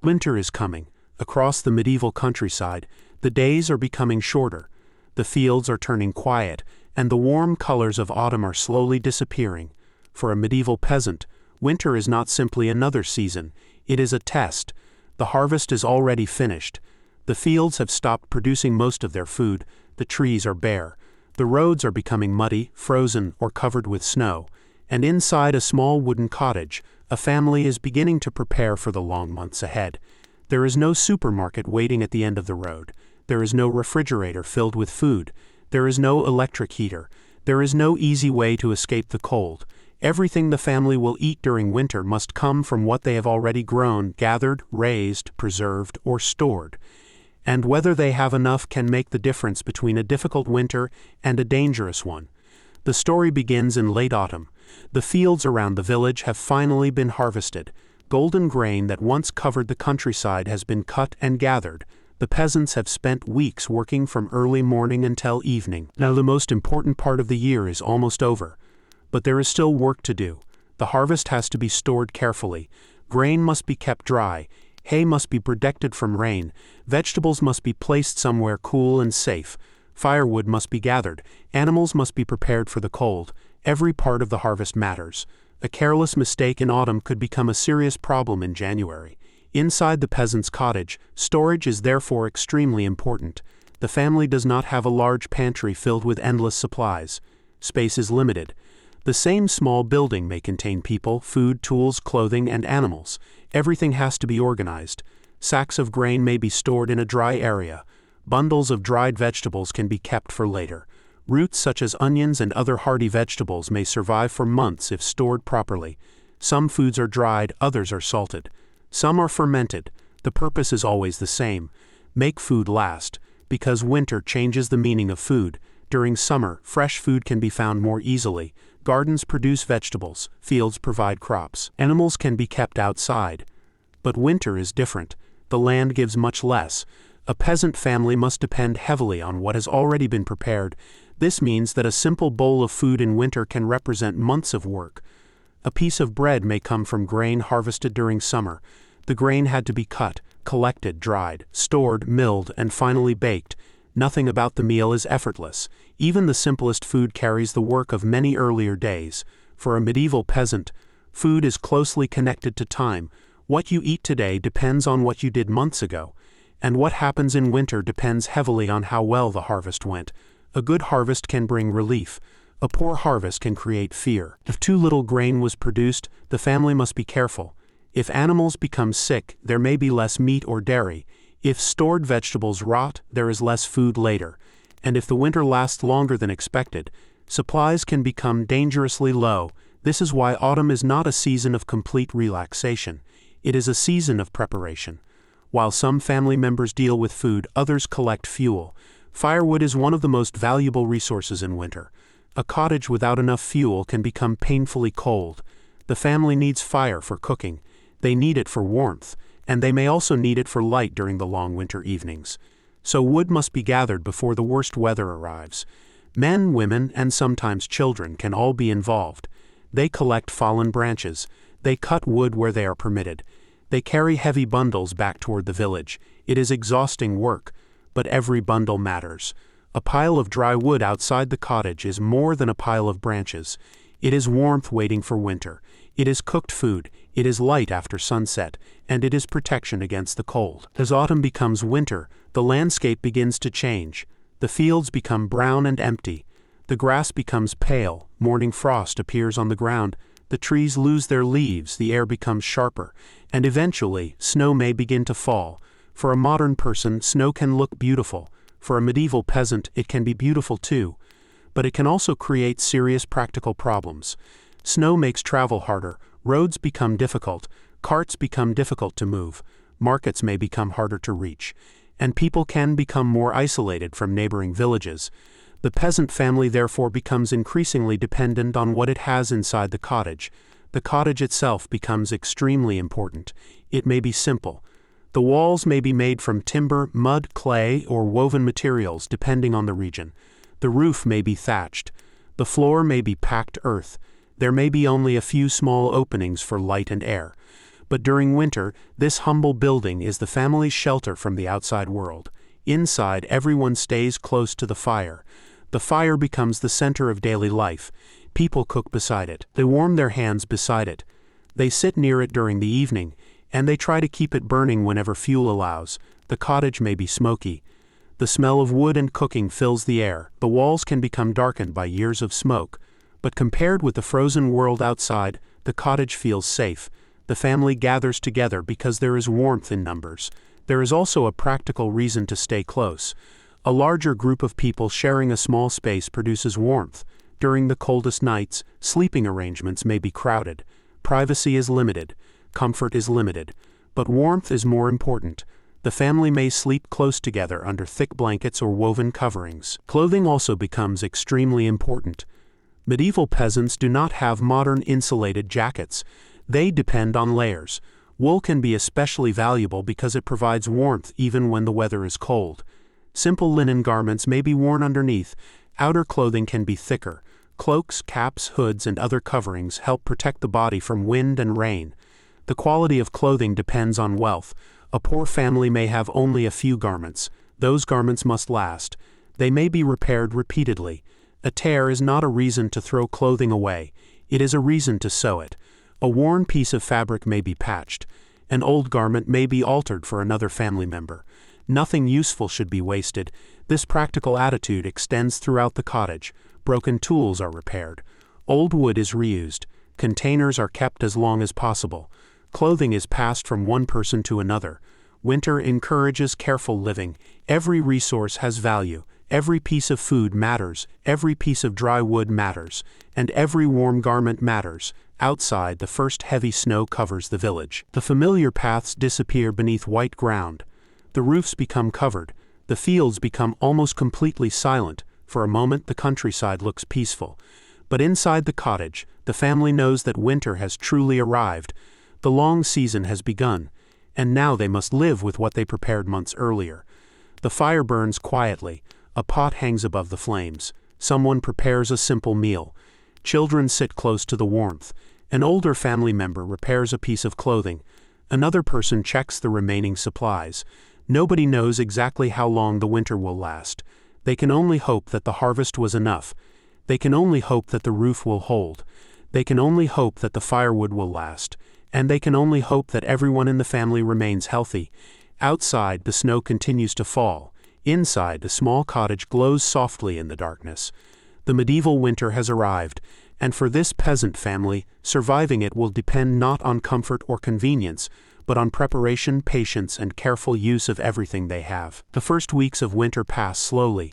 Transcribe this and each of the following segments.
Winter is coming. Across the medieval countryside, the days are becoming shorter. The fields are turning quiet, and the warm colors of autumn are slowly disappearing. For a medieval peasant, winter is not simply another season, it is a test. The harvest is already finished. The fields have stopped producing most of their food, the trees are bare. The roads are becoming muddy, frozen, or covered with snow. And inside a small wooden cottage, a family is beginning to prepare for the long months ahead. There is no supermarket waiting at the end of the road. There is no refrigerator filled with food. There is no electric heater. There is no easy way to escape the cold. Everything the family will eat during winter must come from what they have already grown, gathered, raised, preserved, or stored. And whether they have enough can make the difference between a difficult winter and a dangerous one. The story begins in late autumn. The fields around the village have finally been harvested. Golden grain that once covered the countryside has been cut and gathered. The peasants have spent weeks working from early morning until evening. Now the most important part of the year is almost over. But there is still work to do. The harvest has to be stored carefully. Grain must be kept dry. Hay must be protected from rain. Vegetables must be placed somewhere cool and safe. Firewood must be gathered. Animals must be prepared for the cold. Every part of the harvest matters. A careless mistake in autumn could become a serious problem in January. Inside the peasant's cottage, storage is therefore extremely important. The family does not have a large pantry filled with endless supplies. Space is limited. The same small building may contain people, food, tools, clothing, and animals. Everything has to be organized. Sacks of grain may be stored in a dry area. Bundles of dried vegetables can be kept for later. Roots such as onions and other hardy vegetables may survive for months if stored properly. Some foods are dried, others are salted. Some are fermented. The purpose is always the same. Make food last, because winter changes the meaning of food. During summer, fresh food can be found more easily. Gardens produce vegetables, fields provide crops. Animals can be kept outside. But winter is different. The land gives much less. A peasant family must depend heavily on what has already been prepared. This means that a simple bowl of food in winter can represent months of work. A piece of bread may come from grain harvested during summer. The grain had to be cut, collected, dried, stored, milled, and finally baked. Nothing about the meal is effortless. Even the simplest food carries the work of many earlier days. For a medieval peasant, food is closely connected to time. What you eat today depends on what you did months ago. And what happens in winter depends heavily on how well the harvest went. A good harvest can bring relief. A poor harvest can create fear. If too little grain was produced, the family must be careful. If animals become sick, there may be less meat or dairy. If stored vegetables rot, there is less food later. And if the winter lasts longer than expected, supplies can become dangerously low. This is why autumn is not a season of complete relaxation. It is a season of preparation. While some family members deal with food, others collect fuel. Firewood is one of the most valuable resources in winter. A cottage without enough fuel can become painfully cold. The family needs fire for cooking. They need it for warmth, and they may also need it for light during the long winter evenings. So wood must be gathered before the worst weather arrives. Men, women, and sometimes children can all be involved. They collect fallen branches. They cut wood where they are permitted. They carry heavy bundles back toward the village. It is exhausting work, but every bundle matters. A pile of dry wood outside the cottage is more than a pile of branches. It is warmth waiting for winter. It is cooked food. It is light after sunset, and it is protection against the cold. As autumn becomes winter, the landscape begins to change. The fields become brown and empty. The grass becomes pale. Morning frost appears on the ground. The trees lose their leaves. The air becomes sharper. And eventually, snow may begin to fall. For a modern person, snow can look beautiful. For a medieval peasant, it can be beautiful too. But it can also create serious practical problems. Snow makes travel harder. Roads become difficult. Carts become difficult to move. Markets may become harder to reach. And people can become more isolated from neighboring villages. The peasant family therefore becomes increasingly dependent on what it has inside the cottage. The cottage itself becomes extremely important. It may be simple. The walls may be made from timber, mud, clay, or woven materials depending on the region. The roof may be thatched. The floor may be packed earth. There may be only a few small openings for light and air. But during winter, this humble building is the family's shelter from the outside world. Inside, everyone stays close to the fire. The fire becomes the center of daily life. People cook beside it. They warm their hands beside it. They sit near it during the evening, and they try to keep it burning whenever fuel allows. The cottage may be smoky. The smell of wood and cooking fills the air. The walls can become darkened by years of smoke. But compared with the frozen world outside, the cottage feels safe. The family gathers together because there is warmth in numbers. There is also a practical reason to stay close. A larger group of people sharing a small space produces warmth. During the coldest nights, sleeping arrangements may be crowded. Privacy is limited. Comfort is limited. But warmth is more important. The family may sleep close together under thick blankets or woven coverings. Clothing also becomes extremely important. Medieval peasants do not have modern insulated jackets. They depend on layers. Wool can be especially valuable because it provides warmth even when the weather is cold. Simple linen garments may be worn underneath. Outer clothing can be thicker. Cloaks, caps, hoods, and other coverings help protect the body from wind and rain. The quality of clothing depends on wealth. A poor family may have only a few garments. Those garments must last. They may be repaired repeatedly. A tear is not a reason to throw clothing away. It is a reason to sew it. A worn piece of fabric may be patched. An old garment may be altered for another family member. Nothing useful should be wasted. This practical attitude extends throughout the cottage. Broken tools are repaired. Old wood is reused. Containers are kept as long as possible. Clothing is passed from one person to another. Winter encourages careful living. Every resource has value. Every piece of food matters. Every piece of dry wood matters. And every warm garment matters. Outside, the first heavy snow covers the village. The familiar paths disappear beneath white ground. The roofs become covered. The fields become almost completely silent. For a moment, the countryside looks peaceful. But inside the cottage, the family knows that winter has truly arrived. The long season has begun, and now they must live with what they prepared months earlier. The fire burns quietly. A pot hangs above the flames. Someone prepares a simple meal. Children sit close to the warmth. An older family member repairs a piece of clothing. Another person checks the remaining supplies. Nobody knows exactly how long the winter will last. They can only hope that the harvest was enough. They can only hope that the roof will hold. They can only hope that the firewood will last. And they can only hope that everyone in the family remains healthy. Outside, the snow continues to fall. Inside, the small cottage glows softly in the darkness. The medieval winter has arrived, and for this peasant family, surviving it will depend not on comfort or convenience, but on preparation, patience, and careful use of everything they have. The first weeks of winter pass slowly.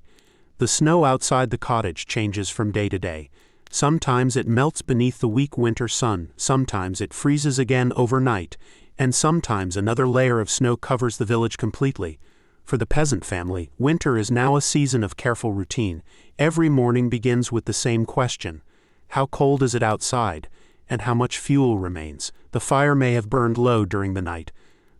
The snow outside the cottage changes from day to day. Sometimes it melts beneath the weak winter sun, sometimes it freezes again overnight, and sometimes another layer of snow covers the village completely. For the peasant family, winter is now a season of careful routine. Every morning begins with the same question: how cold is it outside, and how much fuel remains? The fire may have burned low during the night.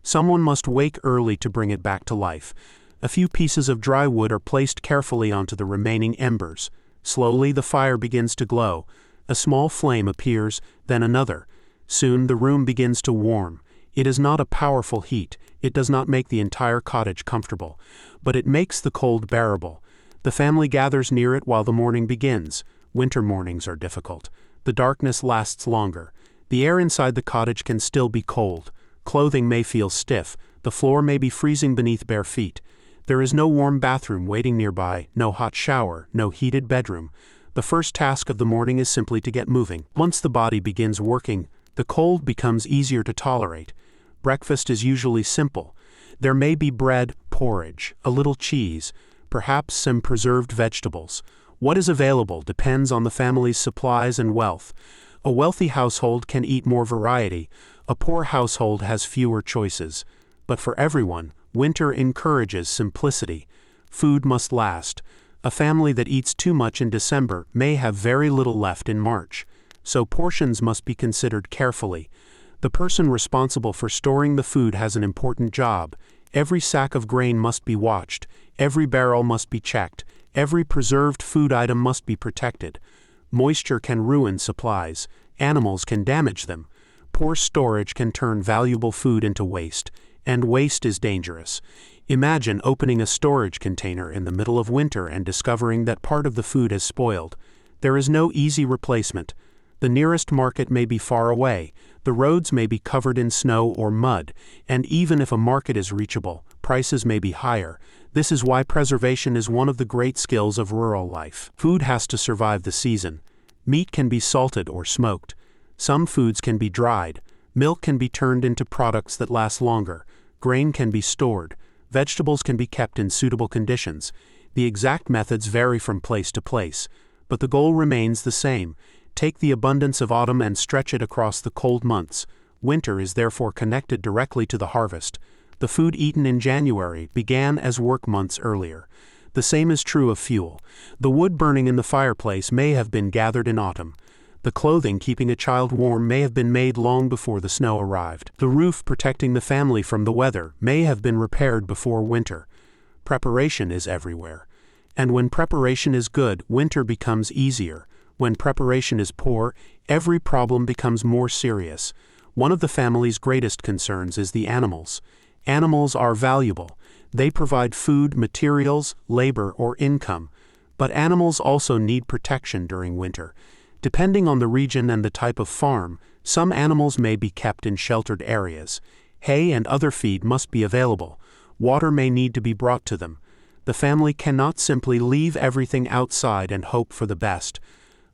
Someone must wake early to bring it back to life. A few pieces of dry wood are placed carefully onto the remaining embers. Slowly the fire begins to glow. A small flame appears, then another. Soon the room begins to warm. It is not a powerful heat. It does not make the entire cottage comfortable, but it makes the cold bearable. The family gathers near it while the morning begins. Winter mornings are difficult. The darkness lasts longer. The air inside the cottage can still be cold. Clothing may feel stiff. The floor may be freezing beneath bare feet. There is no warm bathroom waiting nearby, no hot shower, no heated bedroom. The first task of the morning is simply to get moving. Once the body begins working, the cold becomes easier to tolerate. Breakfast is usually simple. There may be bread, porridge, a little cheese, perhaps some preserved vegetables. What is available depends on the family's supplies and wealth. A wealthy household can eat more variety. A poor household has fewer choices. But for everyone, winter encourages simplicity. Food must last. A family that eats too much in December may have very little left in March. So portions must be considered carefully. The person responsible for storing the food has an important job. Every sack of grain must be watched. Every barrel must be checked. Every preserved food item must be protected. Moisture can ruin supplies. Animals can damage them. Poor storage can turn valuable food into waste, and waste is dangerous. Imagine opening a storage container in the middle of winter and discovering that part of the food has spoiled. There is no easy replacement. The nearest market may be far away, the roads may be covered in snow or mud, and even if a market is reachable, prices may be higher. This is why preservation is one of the great skills of rural life. Food has to survive the season. Meat can be salted or smoked. Some foods can be dried. Milk can be turned into products that last longer. Grain can be stored. Vegetables can be kept in suitable conditions. The exact methods vary from place to place, but the goal remains the same. Take the abundance of autumn and stretch it across the cold months. Winter is therefore connected directly to the harvest. The food eaten in January began as work months earlier. The same is true of fuel. The wood burning in the fireplace may have been gathered in autumn. The clothing keeping a child warm may have been made long before the snow arrived. The roof protecting the family from the weather may have been repaired before winter. Preparation is everywhere. And when preparation is good, winter becomes easier. When preparation is poor, every problem becomes more serious. One of the family's greatest concerns is the animals. Animals are valuable. They provide food, materials, labor, or income. But animals also need protection during winter. Depending on the region and the type of farm, some animals may be kept in sheltered areas. Hay and other feed must be available. Water may need to be brought to them. The family cannot simply leave everything outside and hope for the best.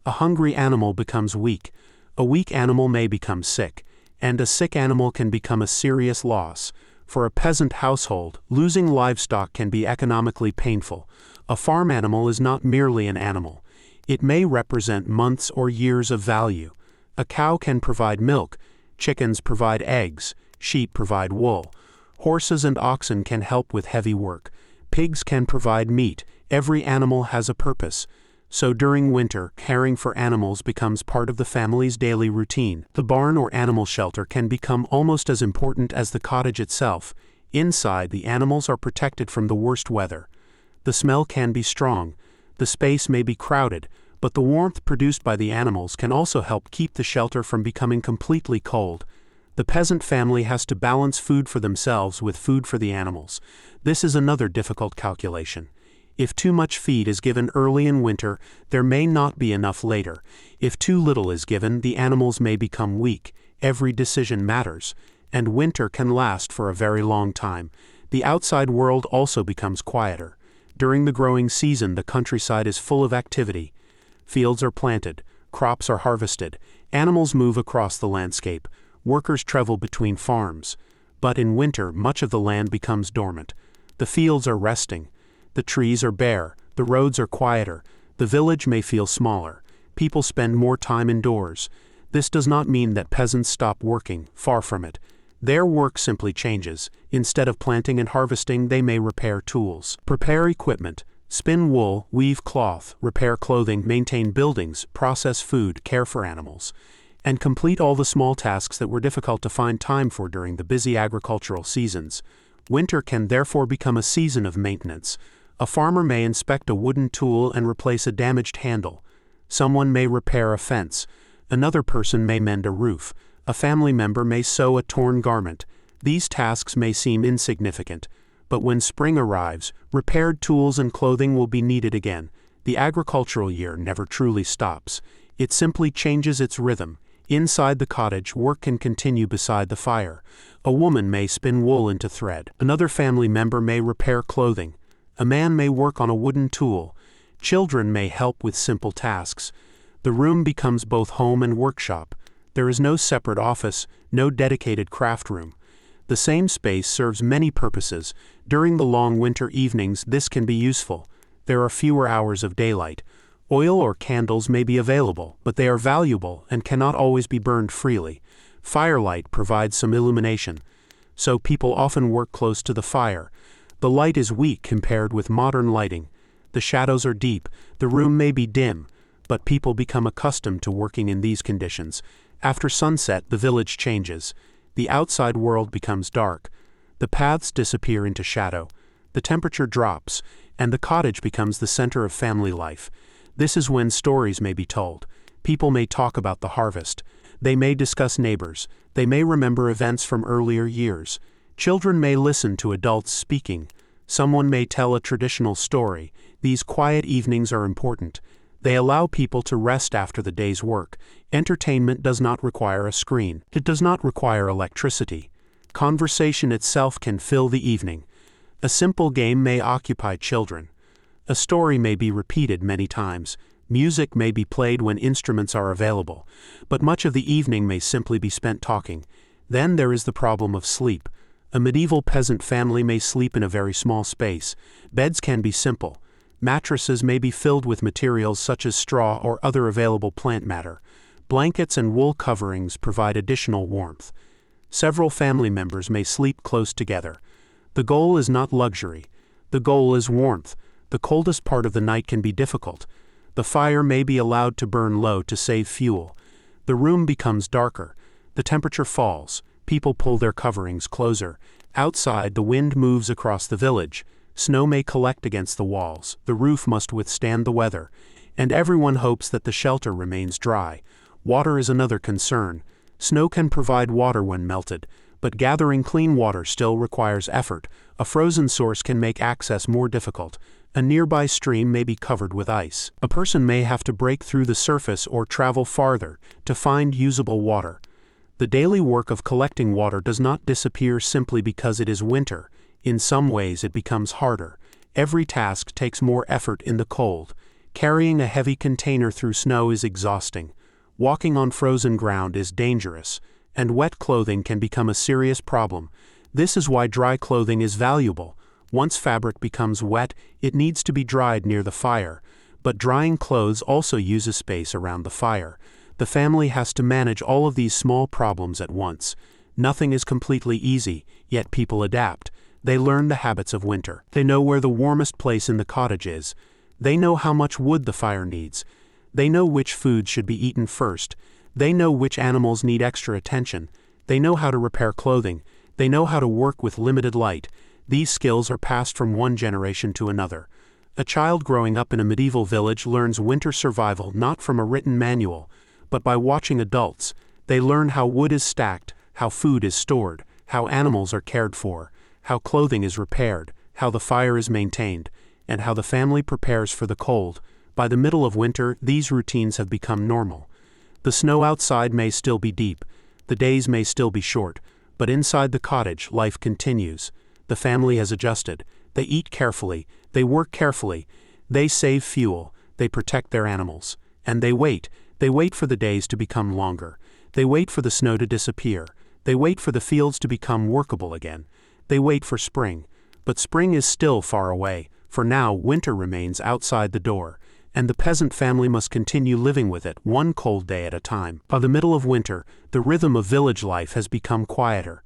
A hungry animal becomes weak. A weak animal may become sick. And a sick animal can become a serious loss. For a peasant household, losing livestock can be economically painful. A farm animal is not merely an animal. It may represent months or years of value. A cow can provide milk. Chickens provide eggs. Sheep provide wool. Horses and oxen can help with heavy work. Pigs can provide meat. Every animal has a purpose. So during winter, caring for animals becomes part of the family's daily routine. The barn or animal shelter can become almost as important as the cottage itself. Inside, the animals are protected from the worst weather. The smell can be strong. The space may be crowded, but the warmth produced by the animals can also help keep the shelter from becoming completely cold. The peasant family has to balance food for themselves with food for the animals. This is another difficult calculation. If too much feed is given early in winter, there may not be enough later. If too little is given, the animals may become weak. Every decision matters, and winter can last for a very long time. The outside world also becomes quieter. During the growing season, the countryside is full of activity. Fields are planted, crops are harvested, animals move across the landscape, workers travel between farms. But in winter, much of the land becomes dormant. The fields are resting. The trees are bare, the roads are quieter, the village may feel smaller, people spend more time indoors. This does not mean that peasants stop working, far from it. Their work simply changes. Instead of planting and harvesting, they may repair tools, prepare equipment, spin wool, weave cloth, repair clothing, maintain buildings, process food, care for animals, and complete all the small tasks that were difficult to find time for during the busy agricultural seasons. Winter can therefore become a season of maintenance. A farmer may inspect a wooden tool and replace a damaged handle. Someone may repair a fence. Another person may mend a roof. A family member may sew a torn garment. These tasks may seem insignificant, but when spring arrives, repaired tools and clothing will be needed again. The agricultural year never truly stops. It simply changes its rhythm. Inside the cottage, work can continue beside the fire. A woman may spin wool into thread. Another family member may repair clothing. A man may work on a wooden tool. Children may help with simple tasks. The room becomes both home and workshop. There is no separate office, no dedicated craft room. The same space serves many purposes. During the long winter evenings, this can be useful. There are fewer hours of daylight. Oil or candles may be available, but they are valuable and cannot always be burned freely. Firelight provides some illumination, so people often work close to the fire. The light is weak compared with modern lighting. The shadows are deep, the room may be dim, but people become accustomed to working in these conditions. After sunset, the village changes. The outside world becomes dark. The paths disappear into shadow. The temperature drops, and the cottage becomes the center of family life. This is when stories may be told. People may talk about the harvest. They may discuss neighbors. They may remember events from earlier years. Children may listen to adults speaking. Someone may tell a traditional story. These quiet evenings are important. They allow people to rest after the day's work. Entertainment does not require a screen. It does not require electricity. Conversation itself can fill the evening. A simple game may occupy children. A story may be repeated many times. Music may be played when instruments are available. But much of the evening may simply be spent talking. Then there is the problem of sleep. A medieval peasant family may sleep in a very small space. Beds can be simple. Mattresses may be filled with materials such as straw or other available plant matter. Blankets and wool coverings provide additional warmth. Several family members may sleep close together. The goal is not luxury. The goal is warmth. The coldest part of the night can be difficult. The fire may be allowed to burn low to save fuel. The room becomes darker. The temperature falls. People pull their coverings closer. Outside, the wind moves across the village. Snow may collect against the walls. The roof must withstand the weather. And everyone hopes that the shelter remains dry. Water is another concern. Snow can provide water when melted, but gathering clean water still requires effort. A frozen source can make access more difficult. A nearby stream may be covered with ice. A person may have to break through the surface or travel farther to find usable water. The daily work of collecting water does not disappear simply because it is winter. In some ways it becomes harder. Every task takes more effort in the cold. Carrying a heavy container through snow is exhausting. Walking on frozen ground is dangerous, and wet clothing can become a serious problem. This is why dry clothing is valuable. Once fabric becomes wet, it needs to be dried near the fire. But drying clothes also uses space around the fire. The family has to manage all of these small problems at once. Nothing is completely easy, yet people adapt. They learn the habits of winter. They know where the warmest place in the cottage is. They know how much wood the fire needs. They know which foods should be eaten first. They know which animals need extra attention. They know how to repair clothing. They know how to work with limited light. These skills are passed from one generation to another. A child growing up in a medieval village learns winter survival not from a written manual, but by watching adults. They learn how wood is stacked, how food is stored, how animals are cared for, how clothing is repaired, how the fire is maintained, and how the family prepares for the cold. By the middle of winter, these routines have become normal. The snow outside may still be deep, the days may still be short, but inside the cottage, life continues. The family has adjusted. They eat carefully, they work carefully, they save fuel, they protect their animals. And they wait for the days to become longer. They wait for the snow to disappear. They wait for the fields to become workable again. They wait for spring. But spring is still far away. For now, winter remains outside the door, and the peasant family must continue living with it one cold day at a time. By the middle of winter, the rhythm of village life has become quieter.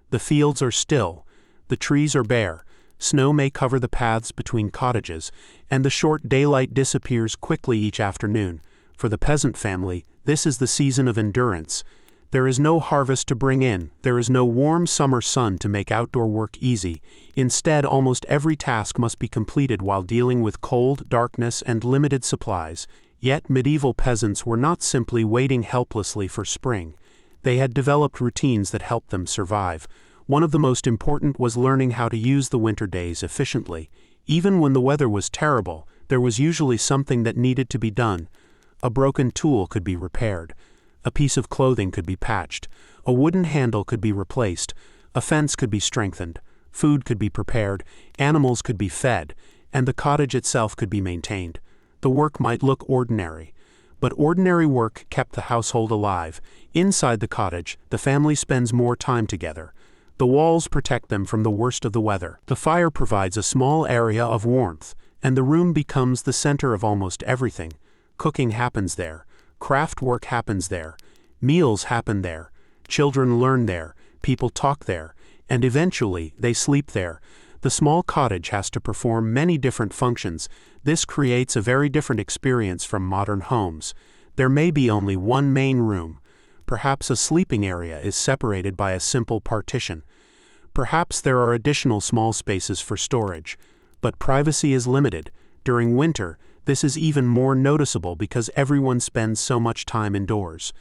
The fields are still. The trees are bare. Snow may cover the paths between cottages, and the short daylight disappears quickly each afternoon. For the peasant family, this is the season of endurance. There is no harvest to bring in. There is no warm summer sun to make outdoor work easy. Instead, almost every task must be completed while dealing with cold, darkness, and limited supplies. Yet medieval peasants were not simply waiting helplessly for spring. They had developed routines that helped them survive. One of the most important was learning how to use the winter days efficiently. Even when the weather was terrible, there was usually something that needed to be done. A broken tool could be repaired. A piece of clothing could be patched. A wooden handle could be replaced. A fence could be strengthened. Food could be prepared. Animals could be fed. And the cottage itself could be maintained. The work might look ordinary, but ordinary work kept the household alive. Inside the cottage, the family spends more time together. The walls protect them from the worst of the weather. The fire provides a small area of warmth, and the room becomes the center of almost everything. Cooking happens there. Craft work happens there. Meals happen there. Children learn there. People talk there. And eventually, they sleep there. The small cottage has to perform many different functions. This creates a very different experience from modern homes. There may be only one main room. Perhaps a sleeping area is separated by a simple partition. Perhaps there are additional small spaces for storage. But privacy is limited. During winter, this is even more noticeable because everyone spends so much time indoors.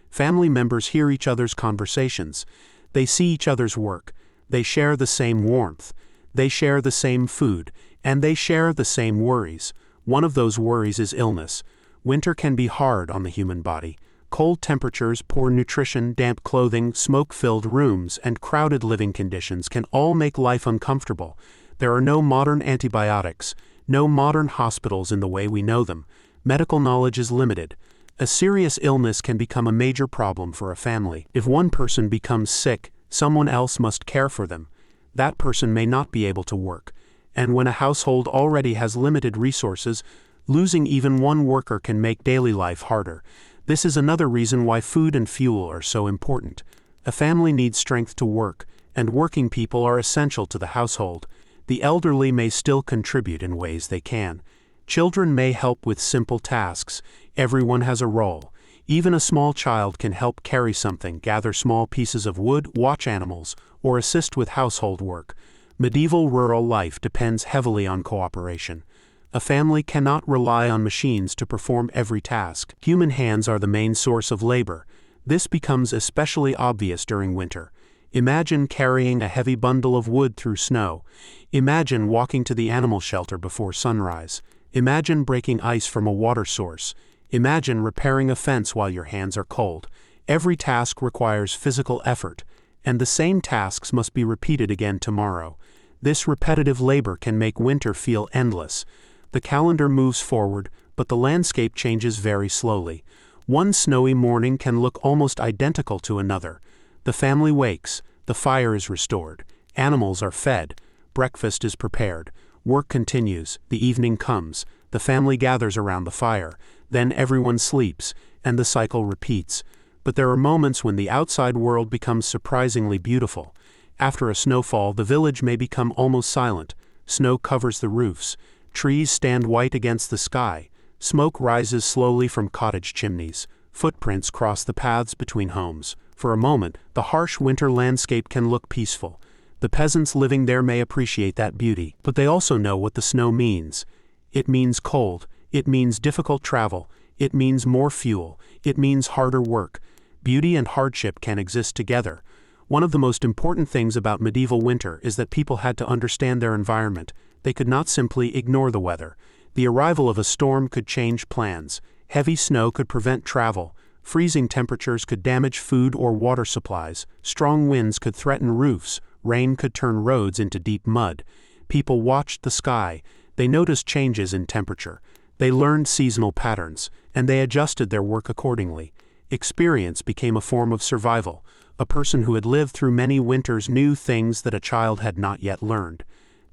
Family members hear each other's conversations. They see each other's work. They share the same warmth. They share the same food. And they share the same worries. One of those worries is illness. Winter can be hard on the human body. Cold temperatures, poor nutrition, damp clothing, smoke-filled rooms, and crowded living conditions can all make life uncomfortable. There are no modern antibiotics, no modern hospitals in the way we know them. Medical knowledge is limited. A serious illness can become a major problem for a family. If one person becomes sick, someone else must care for them. That person may not be able to work. And when a household already has limited resources, losing even one worker can make daily life harder. This is another reason why food and fuel are so important. A family needs strength to work, and working people are essential to the household. The elderly may still contribute in ways they can. Children may help with simple tasks. Everyone has a role. Even a small child can help carry something, gather small pieces of wood, watch animals, or assist with household work. Medieval rural life depends heavily on cooperation. A family cannot rely on machines to perform every task. Human hands are the main source of labor. This becomes especially obvious during winter. Imagine carrying a heavy bundle of wood through snow. Imagine walking to the animal shelter before sunrise. Imagine breaking ice from a water source. Imagine repairing a fence while your hands are cold. Every task requires physical effort, and the same tasks must be repeated again tomorrow. This repetitive labor can make winter feel endless. The calendar moves forward, but the landscape changes very slowly. One snowy morning can look almost identical to another. The family wakes, the fire is restored, animals are fed, breakfast is prepared, work continues, the evening comes, the family gathers around the fire, then everyone sleeps, and the cycle repeats. But there are moments when the outside world becomes surprisingly beautiful. After a snowfall, the village may become almost silent. Snow covers the roofs. Trees stand white against the sky. Smoke rises slowly from cottage chimneys. Footprints cross the paths between homes. For a moment, the harsh winter landscape can look peaceful. The peasants living there may appreciate that beauty, but they also know what the snow means. It means cold. It means difficult travel. It means more fuel. It means harder work. Beauty and hardship can exist together. One of the most important things about medieval winter is that people had to understand their environment. They could not simply ignore the weather. The arrival of a storm could change plans. Heavy snow could prevent travel. Freezing temperatures could damage food or water supplies. Strong winds could threaten roofs. Rain could turn roads into deep mud. People watched the sky. They noticed changes in temperature. They learned seasonal patterns, and they adjusted their work accordingly. Experience became a form of survival. A person who had lived through many winters knew things that a child had not yet learned.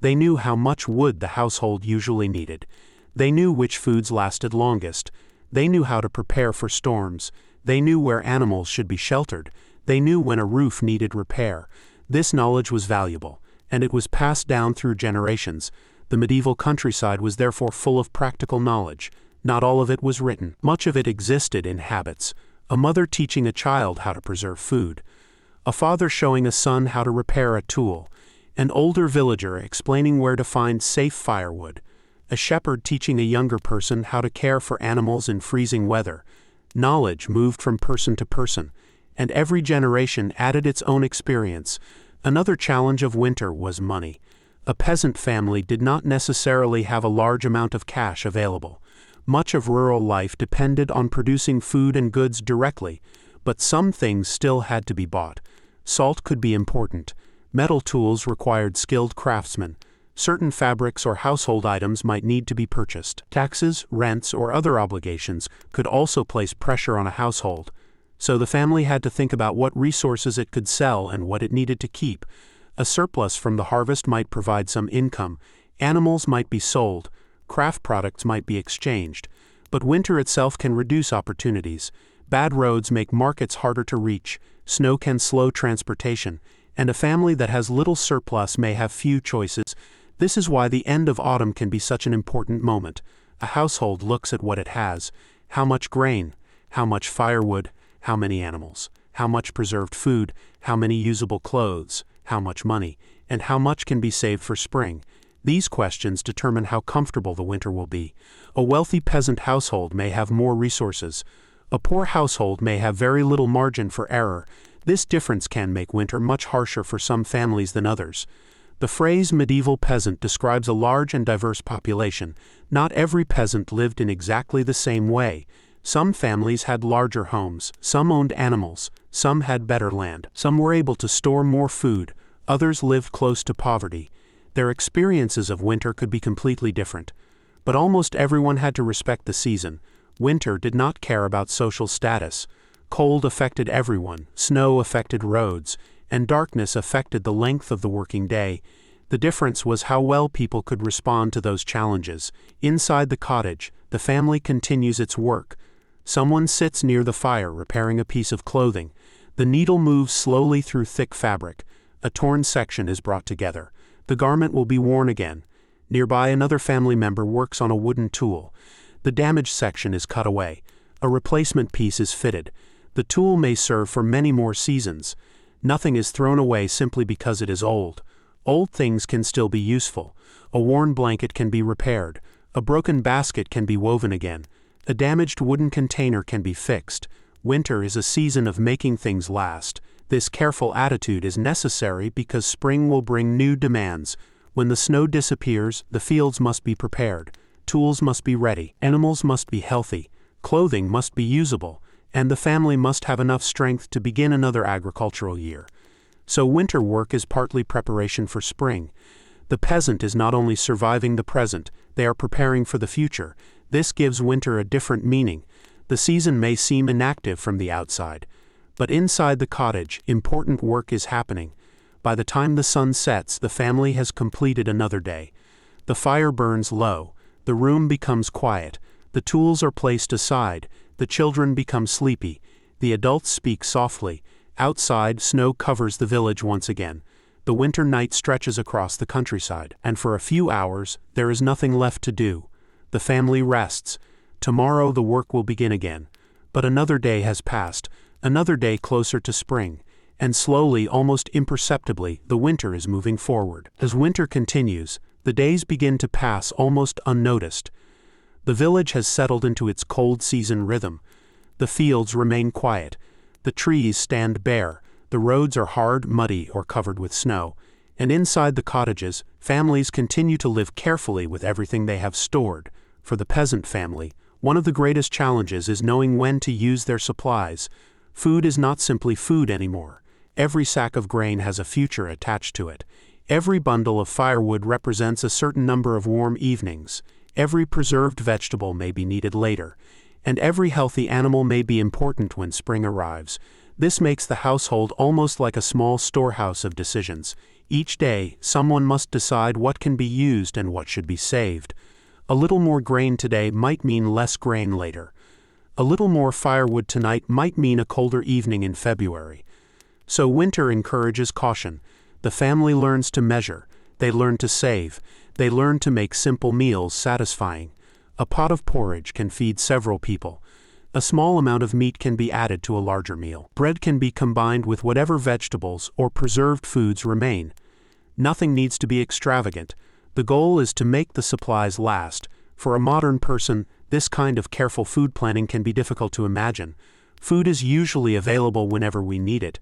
They knew how much wood the household usually needed. They knew which foods lasted longest. They knew how to prepare for storms. They knew where animals should be sheltered. They knew when a roof needed repair. This knowledge was valuable, and it was passed down through generations. The medieval countryside was therefore full of practical knowledge. Not all of it was written. Much of it existed in habits. A mother teaching a child how to preserve food. A father showing a son how to repair a tool. An older villager explaining where to find safe firewood. A shepherd teaching a younger person how to care for animals in freezing weather. Knowledge moved from person to person, and every generation added its own experience. Another challenge of winter was money. A peasant family did not necessarily have a large amount of cash available. Much of rural life depended on producing food and goods directly, but some things still had to be bought. Salt could be important. Metal tools required skilled craftsmen. Certain fabrics or household items might need to be purchased. Taxes, rents, or other obligations could also place pressure on a household. So the family had to think about what resources it could sell and what it needed to keep. A surplus from the harvest might provide some income. Animals might be sold. Craft products might be exchanged. But winter itself can reduce opportunities. Bad roads make markets harder to reach. Snow can slow transportation. And a family that has little surplus may have few choices. This is why the end of autumn can be such an important moment. A household looks at what it has. How much grain? How much firewood? How many animals? How much preserved food? How many usable clothes? How much money? And how much can be saved for spring? These questions determine how comfortable the winter will be. A wealthy peasant household may have more resources. A poor household may have very little margin for error. This difference can make winter much harsher for some families than others. The phrase medieval peasant describes a large and diverse population. Not every peasant lived in exactly the same way. Some families had larger homes, some owned animals, some had better land, some were able to store more food, others lived close to poverty. Their experiences of winter could be completely different. But almost everyone had to respect the season. Winter did not care about social status. Cold affected everyone, snow affected roads, and darkness affected the length of the working day. The difference was how well people could respond to those challenges. Inside the cottage, the family continues its work. Someone sits near the fire repairing a piece of clothing. The needle moves slowly through thick fabric. A torn section is brought together. The garment will be worn again. Nearby, another family member works on a wooden tool. The damaged section is cut away. A replacement piece is fitted. The tool may serve for many more seasons. Nothing is thrown away simply because it is old. Old things can still be useful. A worn blanket can be repaired. A broken basket can be woven again. A damaged wooden container can be fixed. Winter is a season of making things last. This careful attitude is necessary because spring will bring new demands. When the snow disappears, the fields must be prepared. Tools must be ready. Animals must be healthy. Clothing must be usable. And the family must have enough strength to begin another agricultural year. So winter work is partly preparation for spring. The peasant is not only surviving the present, they are preparing for the future. This gives winter a different meaning. The season may seem inactive from the outside, but inside the cottage, important work is happening. By the time the sun sets, the family has completed another day. The fire burns low. The room becomes quiet. The tools are placed aside. The children become sleepy. The adults speak softly. Outside, snow covers the village once again. The winter night stretches across the countryside, and for a few hours, there is nothing left to do. The family rests. Tomorrow the work will begin again. But another day has passed, another day closer to spring, and slowly, almost imperceptibly, the winter is moving forward. As winter continues, the days begin to pass almost unnoticed. The village has settled into its cold season rhythm. The fields remain quiet. The trees stand bare. The roads are hard, muddy, or covered with snow. And inside the cottages, families continue to live carefully with everything they have stored. For the peasant family, one of the greatest challenges is knowing when to use their supplies. Food is not simply food anymore. Every sack of grain has a future attached to it. Every bundle of firewood represents a certain number of warm evenings. Every preserved vegetable may be needed later. And every healthy animal may be important when spring arrives. This makes the household almost like a small storehouse of decisions. Each day, someone must decide what can be used and what should be saved. A little more grain today might mean less grain later. A little more firewood tonight might mean a colder evening in February. So winter encourages caution. The family learns to measure. They learn to save. They learn to make simple meals satisfying. A pot of porridge can feed several people. A small amount of meat can be added to a larger meal. Bread can be combined with whatever vegetables or preserved foods remain. Nothing needs to be extravagant. The goal is to make the supplies last. For a modern person, this kind of careful food planning can be difficult to imagine. Food is usually available whenever we need it.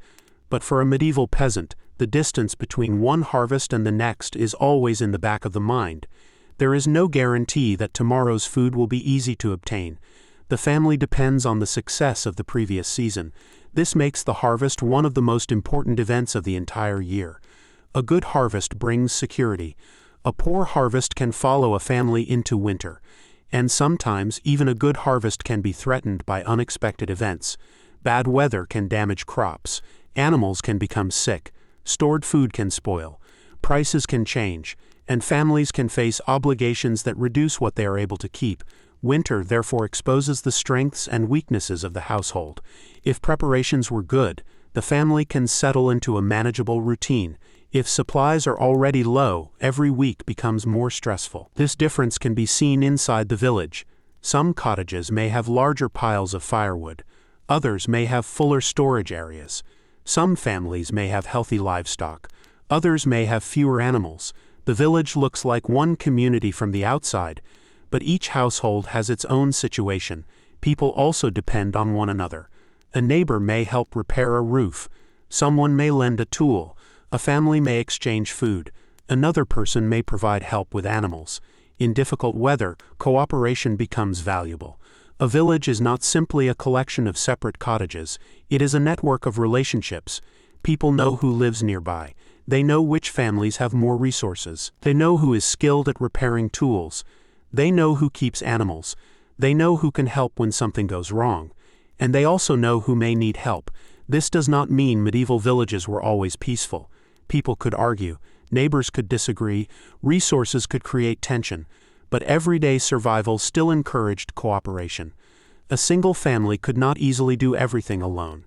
But for a medieval peasant, the distance between one harvest and the next is always in the back of the mind. There is no guarantee that tomorrow's food will be easy to obtain. The family depends on the success of the previous season. This makes the harvest one of the most important events of the entire year. A good harvest brings security. A poor harvest can follow a family into winter. And sometimes even a good harvest can be threatened by unexpected events. Bad weather can damage crops. Animals can become sick. Stored food can spoil. Prices can change. And families can face obligations that reduce what they are able to keep. Winter therefore exposes the strengths and weaknesses of the household. If preparations were good, the family can settle into a manageable routine. If supplies are already low, every week becomes more stressful. This difference can be seen inside the village. Some cottages may have larger piles of firewood. Others may have fuller storage areas. Some families may have healthy livestock. Others may have fewer animals. The village looks like one community from the outside, but each household has its own situation. People also depend on one another. A neighbor may help repair a roof. Someone may lend a tool. A family may exchange food. Another person may provide help with animals. In difficult weather, cooperation becomes valuable. A village is not simply a collection of separate cottages. It is a network of relationships. People know who lives nearby. They know which families have more resources. They know who is skilled at repairing tools. They know who keeps animals. They know who can help when something goes wrong. And they also know who may need help. This does not mean medieval villages were always peaceful. People could argue. Neighbors could disagree. Resources could create tension. But everyday survival still encouraged cooperation. A single family could not easily do everything alone.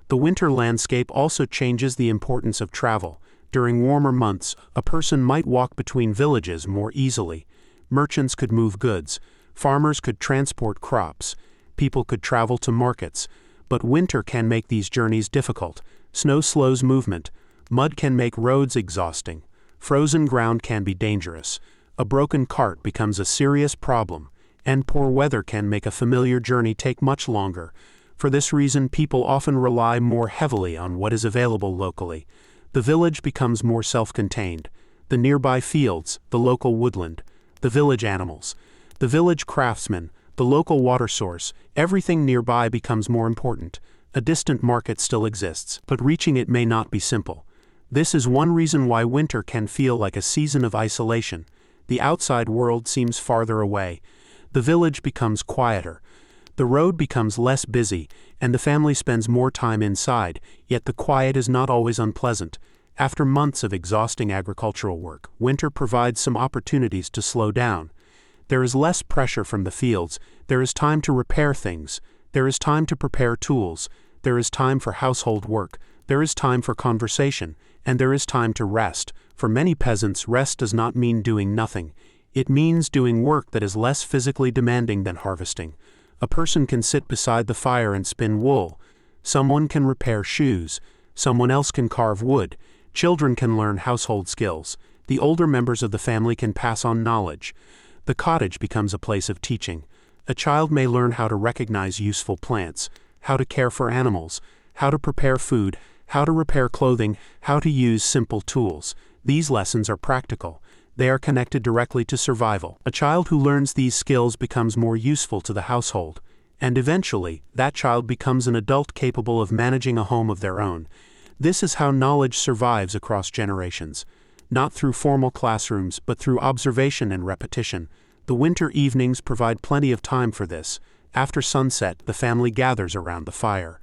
The winter landscape also changes the importance of travel. During warmer months, a person might walk between villages more easily. Merchants could move goods. Farmers could transport crops. People could travel to markets. But winter can make these journeys difficult. Snow slows movement. Mud can make roads exhausting. Frozen ground can be dangerous. A broken cart becomes a serious problem. And poor weather can make a familiar journey take much longer. For this reason, people often rely more heavily on what is available locally. The village becomes more self-contained. The nearby fields, the local woodland, the village animals, the village craftsmen, the local water source, everything nearby becomes more important. A distant market still exists, but reaching it may not be simple. This is one reason why winter can feel like a season of isolation. The outside world seems farther away. The village becomes quieter. The road becomes less busy, and the family spends more time inside, yet the quiet is not always unpleasant. After months of exhausting agricultural work, winter provides some opportunities to slow down. There is less pressure from the fields. There is time to repair things. There is time to prepare tools. There is time for household work. There is time for conversation. And there is time to rest. For many peasants, rest does not mean doing nothing. It means doing work that is less physically demanding than harvesting. A person can sit beside the fire and spin wool. Someone can repair shoes. Someone else can carve wood. Children can learn household skills. The older members of the family can pass on knowledge. The cottage becomes a place of teaching. A child may learn how to recognize useful plants, how to care for animals, how to prepare food, how to repair clothing, how to use simple tools. These lessons are practical. They are connected directly to survival. A child who learns these skills becomes more useful to the household. And eventually, that child becomes an adult capable of managing a home of their own. This is how knowledge survives across generations. Not through formal classrooms, but through observation and repetition. The winter evenings provide plenty of time for this. After sunset, the family gathers around the fire.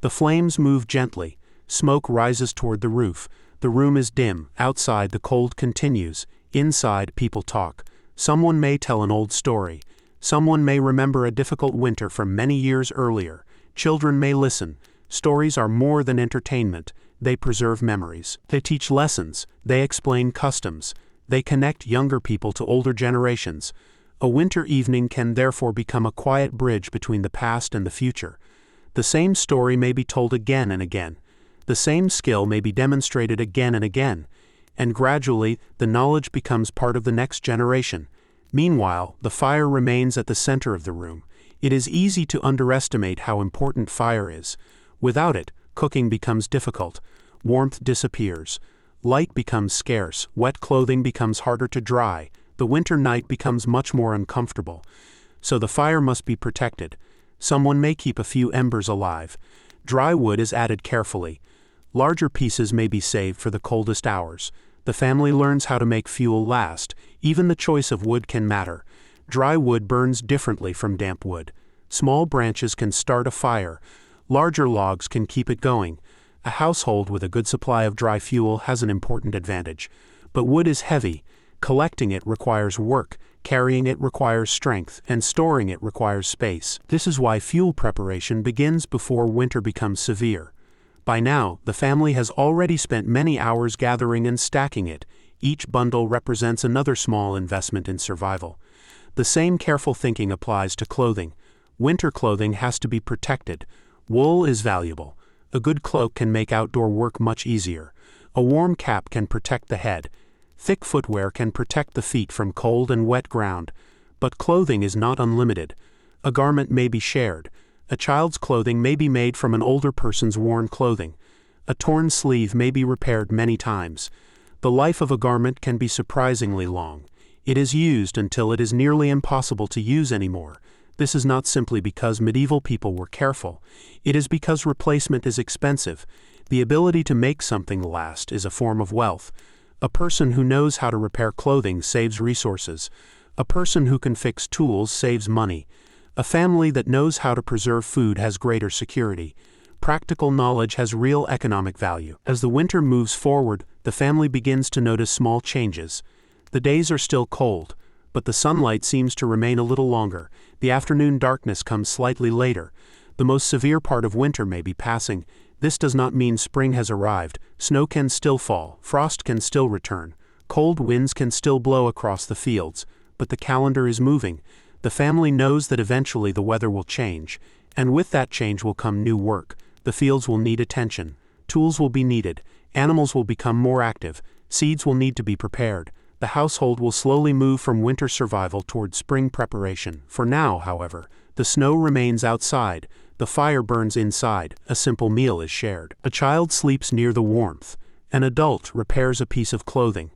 The flames move gently. Smoke rises toward the roof. The room is dim. Outside, the cold continues. Inside, people talk. Someone may tell an old story. Someone may remember a difficult winter from many years earlier. Children may listen. Stories are more than entertainment. They preserve memories. They teach lessons. They explain customs. They connect younger people to older generations. A winter evening can therefore become a quiet bridge between the past and the future. The same story may be told again and again. The same skill may be demonstrated again and again. And gradually, the knowledge becomes part of the next generation. Meanwhile, the fire remains at the center of the room. It is easy to underestimate how important fire is. Without it, cooking becomes difficult. Warmth disappears. Light becomes scarce. Wet clothing becomes harder to dry. The winter night becomes much more uncomfortable. So the fire must be protected. Someone may keep a few embers alive. Dry wood is added carefully. Larger pieces may be saved for the coldest hours. The family learns how to make fuel last. Even the choice of wood can matter. Dry wood burns differently from damp wood. Small branches can start a fire. Larger logs can keep it going. A household with a good supply of dry fuel has an important advantage. But wood is heavy. Collecting it requires work. Carrying it requires strength, and storing it requires space. This is why fuel preparation begins before winter becomes severe. By now, the family has already spent many hours gathering and stacking it. Each bundle represents another small investment in survival. The same careful thinking applies to clothing. Winter clothing has to be protected. Wool is valuable. A good cloak can make outdoor work much easier. A warm cap can protect the head. Thick footwear can protect the feet from cold and wet ground. But clothing is not unlimited. A garment may be shared. A child's clothing may be made from an older person's worn clothing. A torn sleeve may be repaired many times. The life of a garment can be surprisingly long. It is used until it is nearly impossible to use anymore. This is not simply because medieval people were careful. It is because replacement is expensive. The ability to make something last is a form of wealth. A person who knows how to repair clothing saves resources. A person who can fix tools saves money. A family that knows how to preserve food has greater security. Practical knowledge has real economic value. As the winter moves forward, the family begins to notice small changes. The days are still cold, but the sunlight seems to remain a little longer. The afternoon darkness comes slightly later. The most severe part of winter may be passing. This does not mean spring has arrived. Snow can still fall, frost can still return, cold winds can still blow across the fields, but the calendar is moving. The family knows that eventually the weather will change, and with that change will come new work. The fields will need attention. Tools will be needed. Animals will become more active. Seeds will need to be prepared. The household will slowly move from winter survival toward spring preparation. For now, however, the snow remains outside. The fire burns inside. A simple meal is shared. A child sleeps near the warmth. An adult repairs a piece of clothing.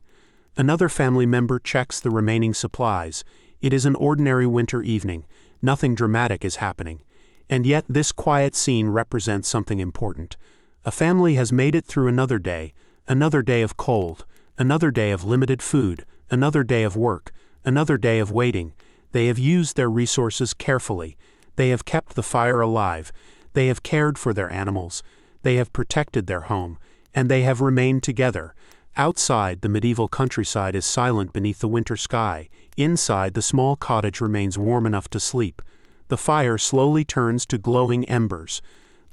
Another family member checks the remaining supplies. It is an ordinary winter evening. Nothing dramatic is happening. And yet this quiet scene represents something important. A family has made it through another day of cold, another day of limited food, another day of work, another day of waiting. They have used their resources carefully. They have kept the fire alive. They have cared for their animals. They have protected their home. And they have remained together. Outside, the medieval countryside is silent beneath the winter sky. Inside, the small cottage remains warm enough to sleep. The fire slowly turns to glowing embers.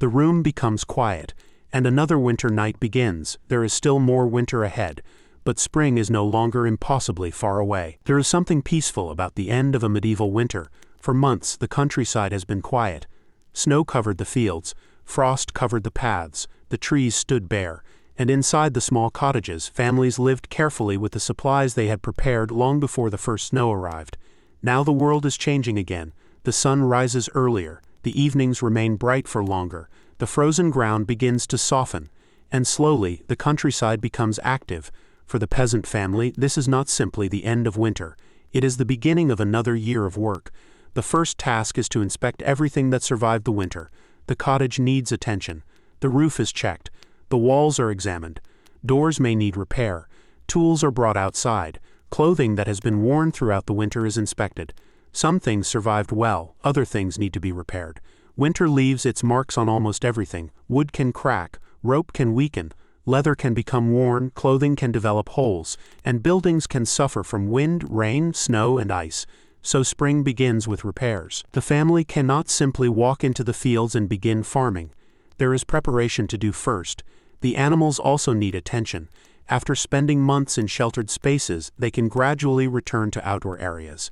The room becomes quiet, and another winter night begins. There is still more winter ahead, but spring is no longer impossibly far away. There is something peaceful about the end of a medieval winter. For months, the countryside has been quiet. Snow covered the fields, frost covered the paths, the trees stood bare, and inside the small cottages, families lived carefully with the supplies they had prepared long before the first snow arrived. Now the world is changing again. The sun rises earlier, the evenings remain bright for longer, the frozen ground begins to soften, and slowly the countryside becomes active. For the peasant family, this is not simply the end of winter. It is the beginning of another year of work. The first task is to inspect everything that survived the winter. The cottage needs attention. The roof is checked. The walls are examined. Doors may need repair. Tools are brought outside. Clothing that has been worn throughout the winter is inspected. Some things survived well, other things need to be repaired. Winter leaves its marks on almost everything. Wood can crack, rope can weaken, leather can become worn, clothing can develop holes, and buildings can suffer from wind, rain, snow, and ice. So spring begins with repairs. The family cannot simply walk into the fields and begin farming. There is preparation to do first. The animals also need attention. After spending months in sheltered spaces, they can gradually return to outdoor areas.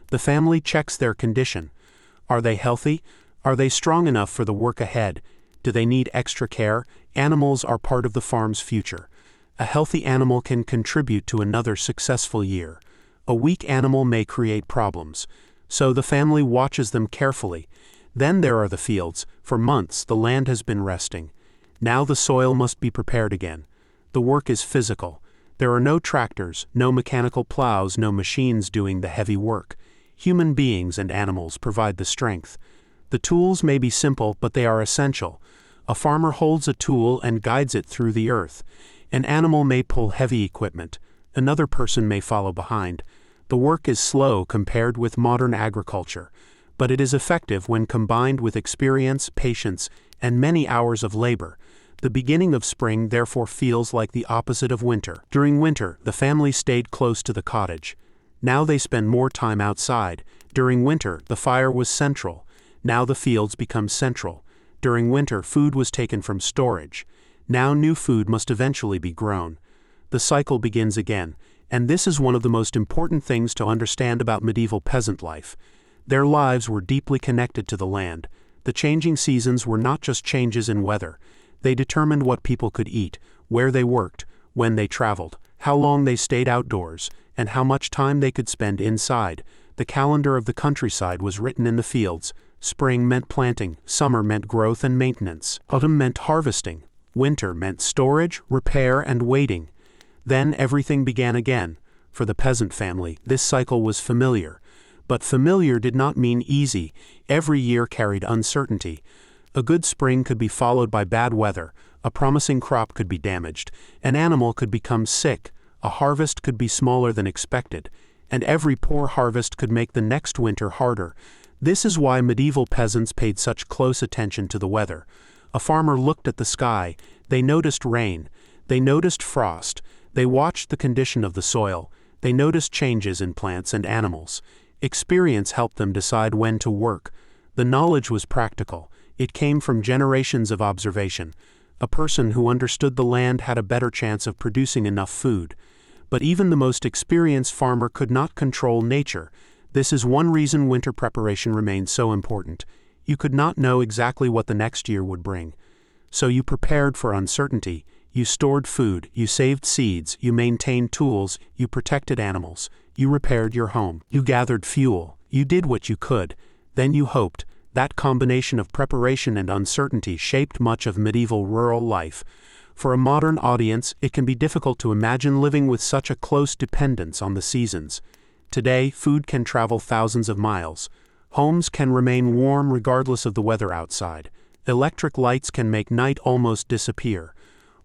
The family checks their condition. Are they healthy? Are they strong enough for the work ahead? Do they need extra care? Animals are part of the farm's future. A healthy animal can contribute to another successful year. A weak animal may create problems. So the family watches them carefully. Then there are the fields. For months, the land has been resting. Now the soil must be prepared again. The work is physical. There are no tractors, no mechanical plows, no machines doing the heavy work. Human beings and animals provide the strength. The tools may be simple, but they are essential. A farmer holds a tool and guides it through the earth. An animal may pull heavy equipment. Another person may follow behind. The work is slow compared with modern agriculture, but it is effective when combined with experience, patience, and many hours of labor. The beginning of spring therefore feels like the opposite of winter. During winter, the family stayed close to the cottage. Now they spend more time outside. During winter, the fire was central. Now the fields become central. During winter, food was taken from storage. Now new food must eventually be grown. The cycle begins again, and this is one of the most important things to understand about medieval peasant life. Their lives were deeply connected to the land. The changing seasons were not just changes in weather. They determined what people could eat, where they worked, when they traveled, how long they stayed outdoors, and how much time they could spend inside. The calendar of the countryside was written in the fields. Spring meant planting, summer meant growth and maintenance, autumn meant harvesting, winter meant storage, repair, and waiting. Then everything began again. For the peasant family, this cycle was familiar. But familiar did not mean easy. Every year carried uncertainty. A good spring could be followed by bad weather. A promising crop could be damaged. An animal could become sick. A harvest could be smaller than expected. And every poor harvest could make the next winter harder. This is why medieval peasants paid such close attention to the weather. A farmer looked at the sky. They noticed rain. They noticed frost. They watched the condition of the soil. They noticed changes in plants and animals. Experience helped them decide when to work. The knowledge was practical. It came from generations of observation. A person who understood the land had a better chance of producing enough food. But even the most experienced farmer could not control nature. This is one reason winter preparation remained so important. You could not know exactly what the next year would bring. So you prepared for uncertainty. You stored food, you saved seeds, you maintained tools, you protected animals, you repaired your home, you gathered fuel, you did what you could, then you hoped. That combination of preparation and uncertainty shaped much of medieval rural life. For a modern audience, it can be difficult to imagine living with such a close dependence on the seasons. Today, food can travel thousands of miles. Homes can remain warm regardless of the weather outside. Electric lights can make night almost disappear.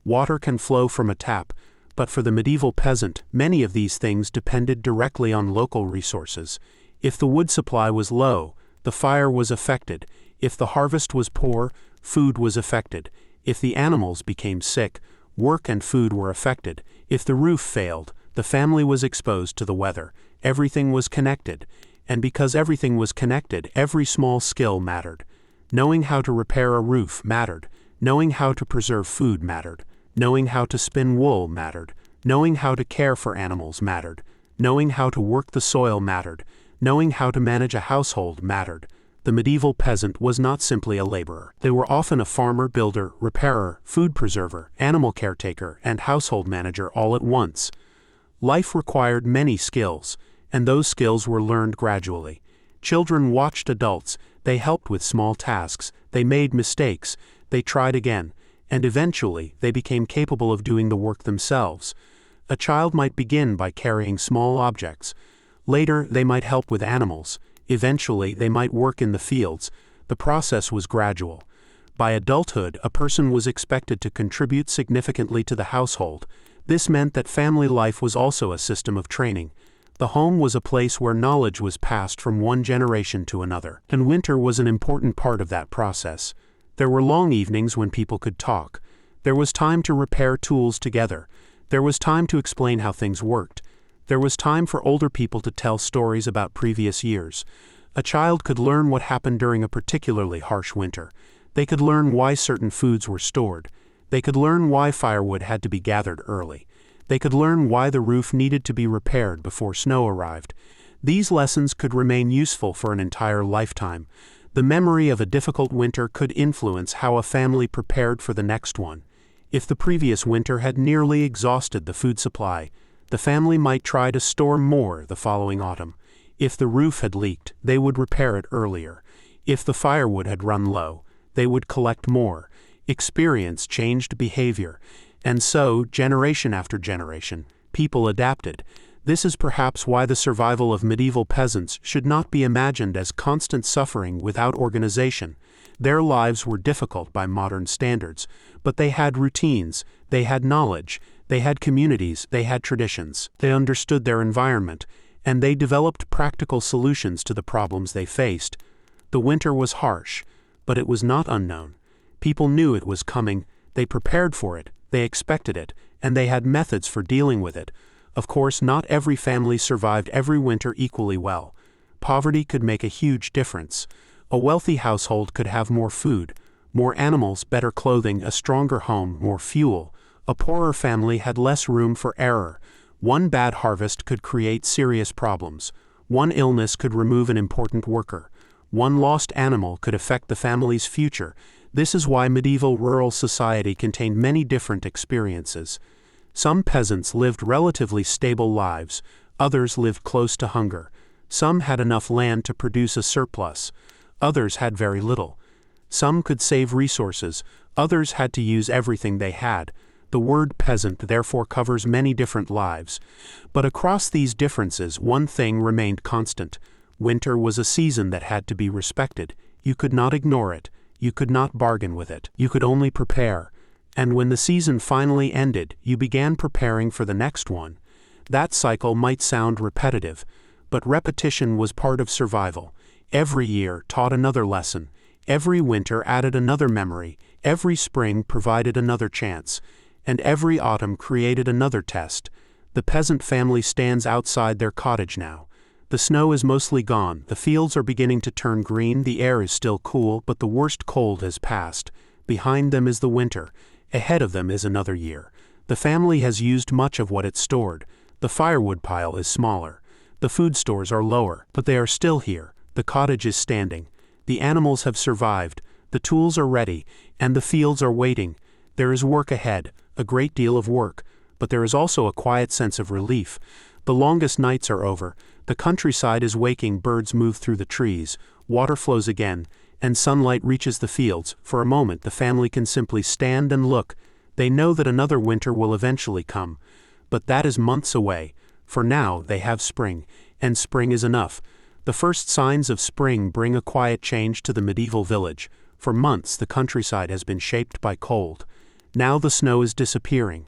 Water can flow from a tap, but for the medieval peasant, many of these things depended directly on local resources. If the wood supply was low, the fire was affected. If the harvest was poor, food was affected. If the animals became sick, work and food were affected. If the roof failed, the family was exposed to the weather. Everything was connected, and because everything was connected, every small skill mattered. Knowing how to repair a roof mattered. Knowing how to preserve food mattered. Knowing how to spin wool mattered. Knowing how to care for animals mattered. Knowing how to work the soil mattered. Knowing how to manage a household mattered. The medieval peasant was not simply a laborer. They were often a farmer, builder, repairer, food preserver, animal caretaker, and household manager all at once. Life required many skills, and those skills were learned gradually. Children watched adults. They helped with small tasks. They made mistakes. They tried again, and eventually they became capable of doing the work themselves. A child might begin by carrying small objects. Later, they might help with animals. Eventually, they might work in the fields. The process was gradual. By adulthood, a person was expected to contribute significantly to the household. This meant that family life was also a system of training. The home was a place where knowledge was passed from one generation to another, and winter was an important part of that process. There were long evenings when people could talk. There was time to repair tools together. There was time to explain how things worked. There was time for older people to tell stories about previous years. A child could learn what happened during a particularly harsh winter. They could learn why certain foods were stored. They could learn why firewood had to be gathered early. They could learn why the roof needed to be repaired before snow arrived. These lessons could remain useful for an entire lifetime. The memory of a difficult winter could influence how a family prepared for the next one. If the previous winter had nearly exhausted the food supply, the family might try to store more the following autumn. If the roof had leaked, they would repair it earlier. If the firewood had run low, they would collect more. Experience changed behavior, and so, generation after generation, people adapted. This is perhaps why the survival of medieval peasants should not be imagined as constant suffering without organization. Their lives were difficult by modern standards, but they had routines, they had knowledge, they had communities, they had traditions, they understood their environment, and they developed practical solutions to the problems they faced. The winter was harsh, but it was not unknown. People knew it was coming, they prepared for it, they expected it, and they had methods for dealing with it. Of course, not every family survived every winter equally well. Poverty could make a huge difference. A wealthy household could have more food, more animals, better clothing, a stronger home, more fuel. A poorer family had less room for error. One bad harvest could create serious problems. One illness could remove an important worker. One lost animal could affect the family's future. This is why medieval rural society contained many different experiences. Some peasants lived relatively stable lives. Others lived close to hunger. Some had enough land to produce a surplus. Others had very little. Some could save resources. Others had to use everything they had. The word peasant therefore covers many different lives. But across these differences, one thing remained constant. Winter was a season that had to be respected. You could not ignore it. You could not bargain with it. You could only prepare. And when the season finally ended, you began preparing for the next one. That cycle might sound repetitive, but repetition was part of survival. Every year taught another lesson. Every winter added another memory. Every spring provided another chance. And every autumn created another test. The peasant family stands outside their cottage now. The snow is mostly gone, the fields are beginning to turn green, the air is still cool, but the worst cold has passed. Behind them is the winter. Ahead of them is another year. The family has used much of what it stored. The firewood pile is smaller. The food stores are lower, but they are still here. The cottage is standing. The animals have survived. The tools are ready, and the fields are waiting. There is work ahead, a great deal of work, but there is also a quiet sense of relief. The longest nights are over. The countryside is waking, birds move through the trees, water flows again, and sunlight reaches the fields. For a moment the family can simply stand and look. They know that another winter will eventually come. But that is months away. For now they have spring, and spring is enough. The first signs of spring bring a quiet change to the medieval village. For months the countryside has been shaped by cold. Now the snow is disappearing.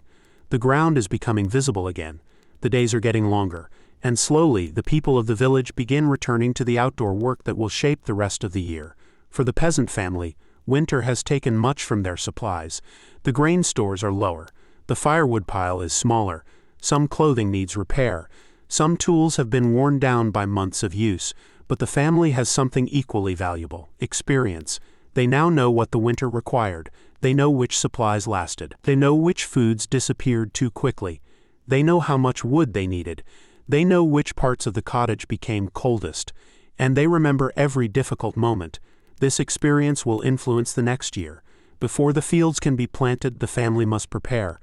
The ground is becoming visible again. The days are getting longer. And slowly the people of the village begin returning to the outdoor work that will shape the rest of the year. For the peasant family, winter has taken much from their supplies. The grain stores are lower. The firewood pile is smaller. Some clothing needs repair. Some tools have been worn down by months of use. But the family has something equally valuable: experience. They now know what the winter required. They know which supplies lasted. They know which foods disappeared too quickly. They know how much wood they needed. They know which parts of the cottage became coldest, and they remember every difficult moment. This experience will influence the next year. Before the fields can be planted, the family must prepare.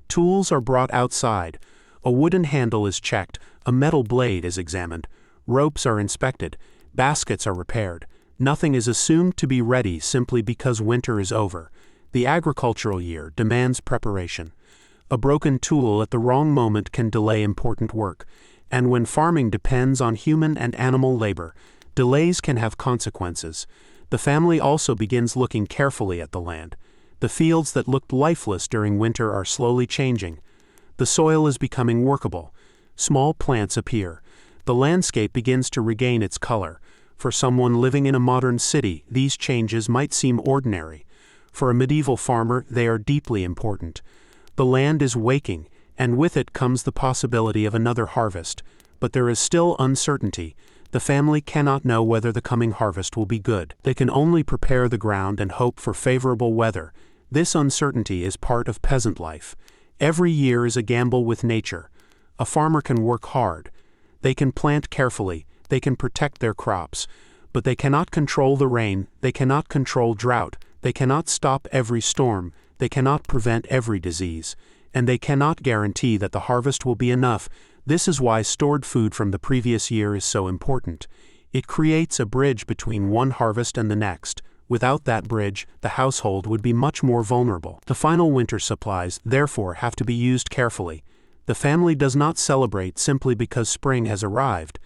Tools are brought outside. A wooden handle is checked. A metal blade is examined. Ropes are inspected. Baskets are repaired. Nothing is assumed to be ready simply because winter is over. The agricultural year demands preparation. A broken tool at the wrong moment can delay important work. And when farming depends on human and animal labor, delays can have consequences. The family also begins looking carefully at the land. The fields that looked lifeless during winter are slowly changing. The soil is becoming workable. Small plants appear. The landscape begins to regain its color. For someone living in a modern city, these changes might seem ordinary. For a medieval farmer, they are deeply important. The land is waking, and with it comes the possibility of another harvest. But there is still uncertainty. The family cannot know whether the coming harvest will be good. They can only prepare the ground and hope for favorable weather. This uncertainty is part of peasant life. Every year is a gamble with nature. A farmer can work hard. They can plant carefully. They can protect their crops. But they cannot control the rain. They cannot control drought. They cannot stop every storm. They cannot prevent every disease. And they cannot guarantee that the harvest will be enough. This is why stored food from the previous year is so important. It creates a bridge between one harvest and the next. Without that bridge, the household would be much more vulnerable. The final winter supplies, therefore, have to be used carefully. The family does not celebrate simply because spring has arrived.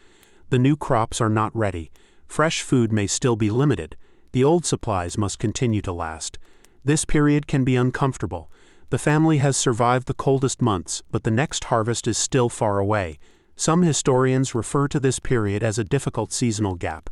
The new crops are not ready. Fresh food may still be limited. The old supplies must continue to last. This period can be uncomfortable. The family has survived the coldest months, but the next harvest is still far away. Some historians refer to this period as a difficult seasonal gap.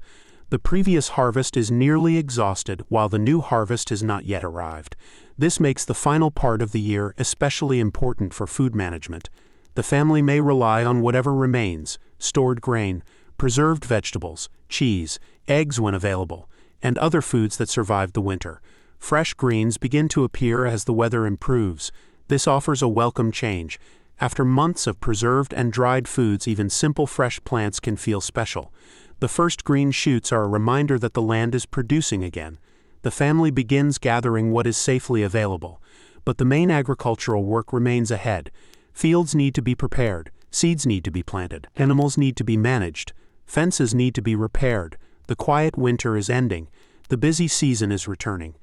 The previous harvest is nearly exhausted, while the new harvest has not yet arrived. This makes the final part of the year especially important for food management. The family may rely on whatever remains: stored grain, preserved vegetables, cheese, eggs when available, and other foods that survived the winter. Fresh greens begin to appear as the weather improves. This offers a welcome change. After months of preserved and dried foods, even simple fresh plants can feel special. The first green shoots are a reminder that the land is producing again. The family begins gathering what is safely available. But the main agricultural work remains ahead. Fields need to be prepared. Seeds need to be planted. Animals need to be managed. Fences need to be repaired. The quiet winter is ending. The busy season is returning.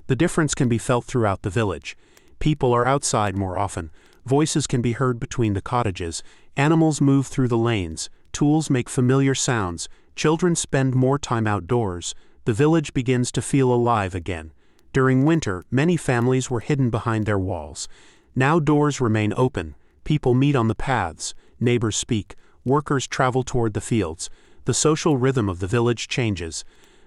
The difference can be felt throughout the village. People are outside more often. Voices can be heard between the cottages. Animals move through the lanes. Tools make familiar sounds. Children spend more time outdoors. The village begins to feel alive again. During winter, many families were hidden behind their walls. Now doors remain open. People meet on the paths. Neighbors speak. Workers travel toward the fields. The social rhythm of the village changes.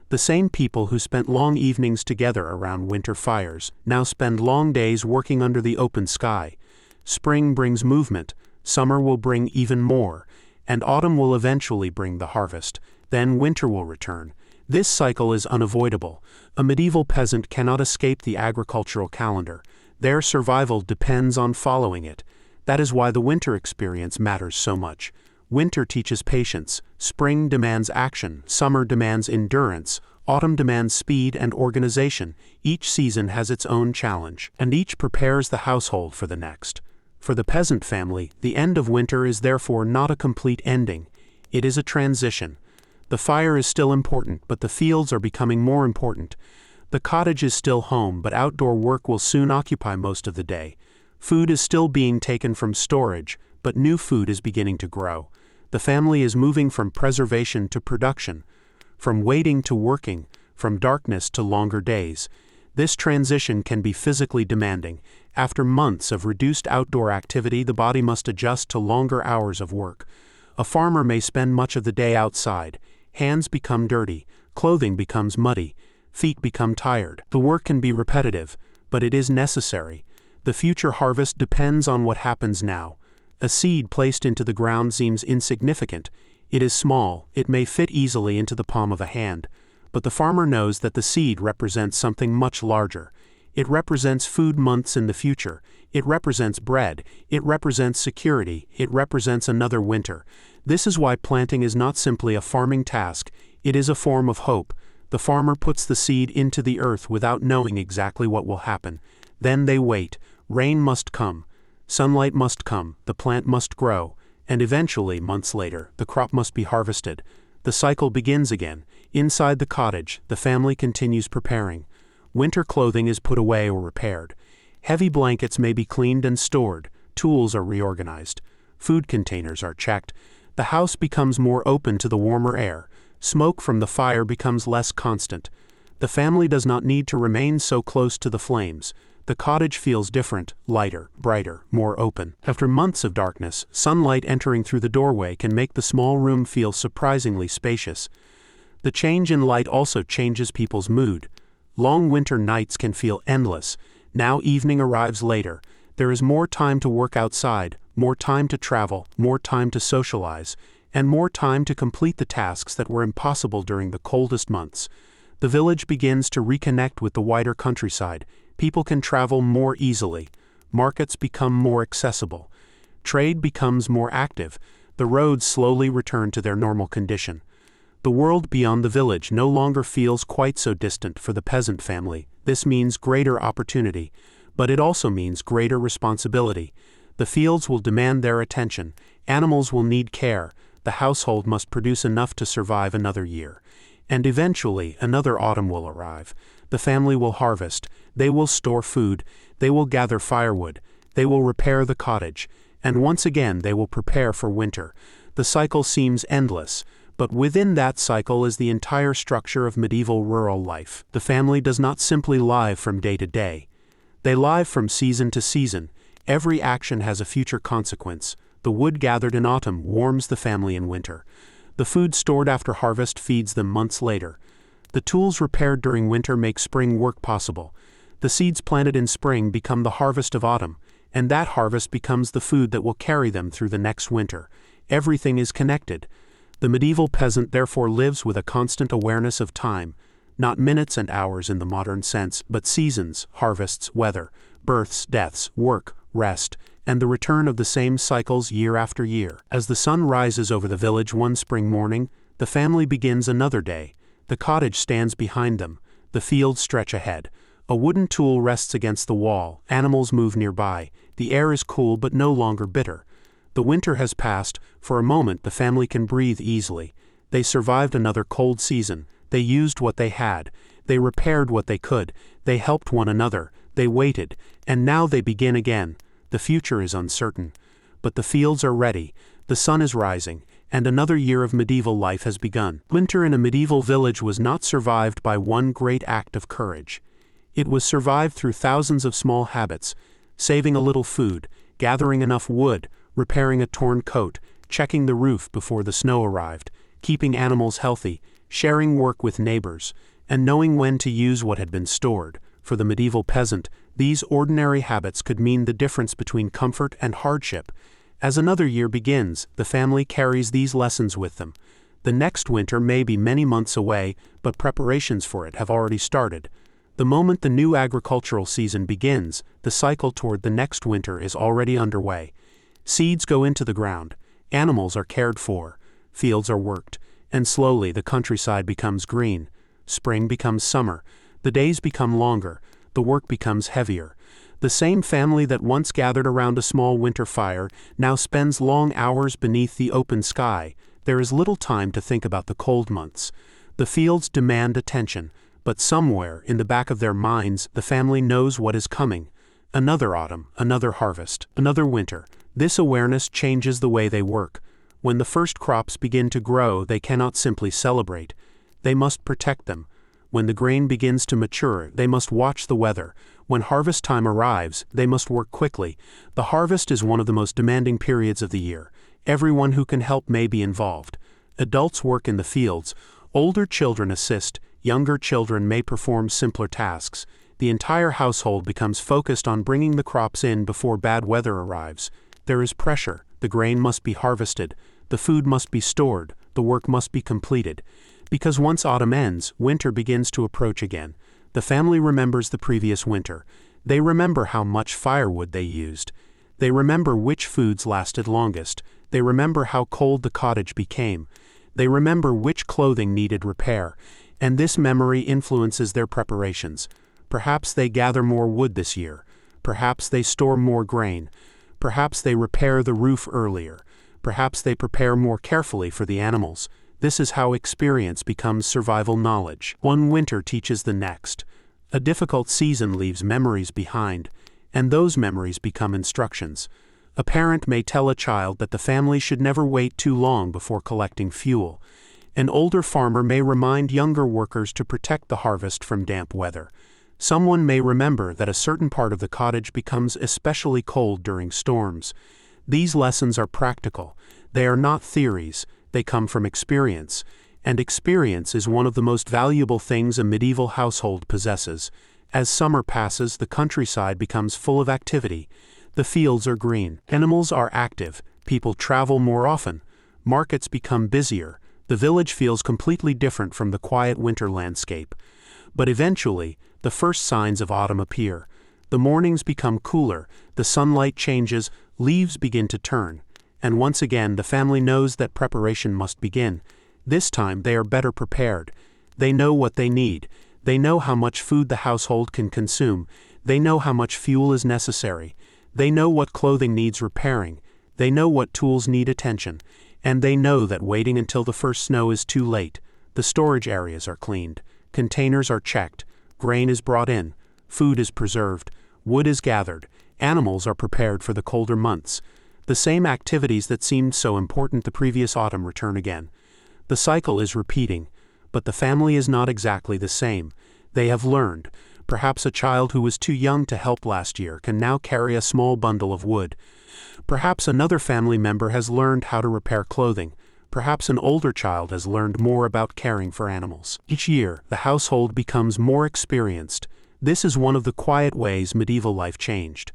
The same people who spent long evenings together around winter fires now spend long days working under the open sky. Spring brings movement. Summer will bring even more. And autumn will eventually bring the harvest. Then winter will return. This cycle is unavoidable. A medieval peasant cannot escape the agricultural calendar. Their survival depends on following it. That is why the winter experience matters so much. Winter teaches patience. Spring demands action. Summer demands endurance. Autumn demands speed and organization. Each season has its own challenge, and each prepares the household for the next. For the peasant family, the end of winter is therefore not a complete ending. It is a transition. The fire is still important, but the fields are becoming more important. The cottage is still home, but outdoor work will soon occupy most of the day. Food is still being taken from storage, but new food is beginning to grow. The family is moving from preservation to production, from waiting to working, from darkness to longer days. This transition can be physically demanding. After months of reduced outdoor activity, the body must adjust to longer hours of work. A farmer may spend much of the day outside. Hands become dirty, clothing becomes muddy, feet become tired. The work can be repetitive, but it is necessary. The future harvest depends on what happens now. A seed placed into the ground seems insignificant. It is small, it may fit easily into the palm of a hand, but the farmer knows that the seed represents something much larger. It represents food months in the future. It represents bread. It represents security. It represents another winter. This is why planting is not simply a farming task. It is a form of hope. The farmer puts the seed into the earth without knowing exactly what will happen. Then they wait. Rain must come. Sunlight must come. The plant must grow. And eventually, months later, the crop must be harvested. The cycle begins again. Inside the cottage, the family continues preparing. Winter clothing is put away or repaired. Heavy blankets may be cleaned and stored. Tools are reorganized. Food containers are checked. The house becomes more open to the warmer air. Smoke from the fire becomes less constant. The family does not need to remain so close to the flames. The cottage feels different, lighter, brighter, more open. After months of darkness, sunlight entering through the doorway can make the small room feel surprisingly spacious. The change in light also changes people's mood. Long winter nights can feel endless. Now evening arrives later. There is more time to work outside, more time to travel, more time to socialize, and more time to complete the tasks that were impossible during the coldest months. The village begins to reconnect with the wider countryside. People can travel more easily. Markets become more accessible. Trade becomes more active. The roads slowly return to their normal condition. The world beyond the village no longer feels quite so distant for the peasant family. This means greater opportunity, but it also means greater responsibility. The fields will demand their attention. Animals will need care. The household must produce enough to survive another year. And eventually, another autumn will arrive. The family will harvest. They will store food. They will gather firewood. They will repair the cottage. And once again, they will prepare for winter. The cycle seems endless, but within that cycle is the entire structure of medieval rural life. The family does not simply live from day to day. They live from season to season. Every action has a future consequence. The wood gathered in autumn warms the family in winter. The food stored after harvest feeds them months later. The tools repaired during winter make spring work possible. The seeds planted in spring become the harvest of autumn, and that harvest becomes the food that will carry them through the next winter. Everything is connected. The medieval peasant therefore lives with a constant awareness of time, not minutes and hours in the modern sense, but seasons, harvests, weather, births, deaths, work, rest, and the return of the same cycles year after year. As the sun rises over the village one spring morning, the family begins another day. The cottage stands behind them. The fields stretch ahead. A wooden tool rests against the wall. Animals move nearby. The air is cool but no longer bitter. The winter has passed. For a moment the family can breathe easily. They survived another cold season. They used what they had. They repaired what they could. They helped one another. They waited. And now they begin again. The future is uncertain. But the fields are ready. The sun is rising. And another year of medieval life has begun. Winter in a medieval village was not survived by one great act of courage. It was survived through thousands of small habits: saving a little food, gathering enough wood, repairing a torn coat, checking the roof before the snow arrived, keeping animals healthy, sharing work with neighbors, and knowing when to use what had been stored. For the medieval peasant, these ordinary habits could mean the difference between comfort and hardship. As another year begins, the family carries these lessons with them. The next winter may be many months away, but preparations for it have already started. The moment the new agricultural season begins, the cycle toward the next winter is already underway. Seeds go into the ground, animals are cared for, fields are worked, and slowly the countryside becomes green. Spring becomes summer, the days become longer, the work becomes heavier. The same family that once gathered around a small winter fire now spends long hours beneath the open sky. There is little time to think about the cold months. The fields demand attention, but somewhere in the back of their minds the family knows what is coming. Another autumn, another harvest, another winter. This awareness changes the way they work. When the first crops begin to grow, they cannot simply celebrate. They must protect them. When the grain begins to mature, they must watch the weather. When harvest time arrives, they must work quickly. The harvest is one of the most demanding periods of the year. Everyone who can help may be involved. Adults work in the fields. Older children assist. Younger children may perform simpler tasks. The entire household becomes focused on bringing the crops in before bad weather arrives. There is pressure. The grain must be harvested. The food must be stored. The work must be completed. Because once autumn ends, winter begins to approach again. The family remembers the previous winter. They remember how much firewood they used. They remember which foods lasted longest. They remember how cold the cottage became. They remember which clothing needed repair. And this memory influences their preparations. Perhaps they gather more wood this year. Perhaps they store more grain. Perhaps they repair the roof earlier. Perhaps they prepare more carefully for the animals. This is how experience becomes survival knowledge. One winter teaches the next. A difficult season leaves memories behind, and those memories become instructions. A parent may tell a child that the family should never wait too long before collecting fuel. An older farmer may remind younger workers to protect the harvest from damp weather. Someone may remember that a certain part of the cottage becomes especially cold during storms. These lessons are practical. They are not theories. They come from experience, and experience is one of the most valuable things a medieval household possesses. As summer passes, the countryside becomes full of activity. The fields are green. Animals are active. People travel more often. Markets become busier. The village feels completely different from the quiet winter landscape. But eventually, the first signs of autumn appear. The mornings become cooler, the sunlight changes, leaves begin to turn. And once again the family knows that preparation must begin. This time they are better prepared. They know what they need. They know how much food the household can consume. They know how much fuel is necessary. They know what clothing needs repairing. They know what tools need attention. And they know that waiting until the first snow is too late. The storage areas are cleaned. Containers are checked. Grain is brought in. Food is preserved. Wood is gathered. Animals are prepared for the colder months. The same activities that seemed so important the previous autumn return again. The cycle is repeating, but the family is not exactly the same. They have learned. Perhaps a child who was too young to help last year can now carry a small bundle of wood. Perhaps another family member has learned how to repair clothing. Perhaps an older child has learned more about caring for animals. Each year, the household becomes more experienced. This is one of the quiet ways medieval life changed.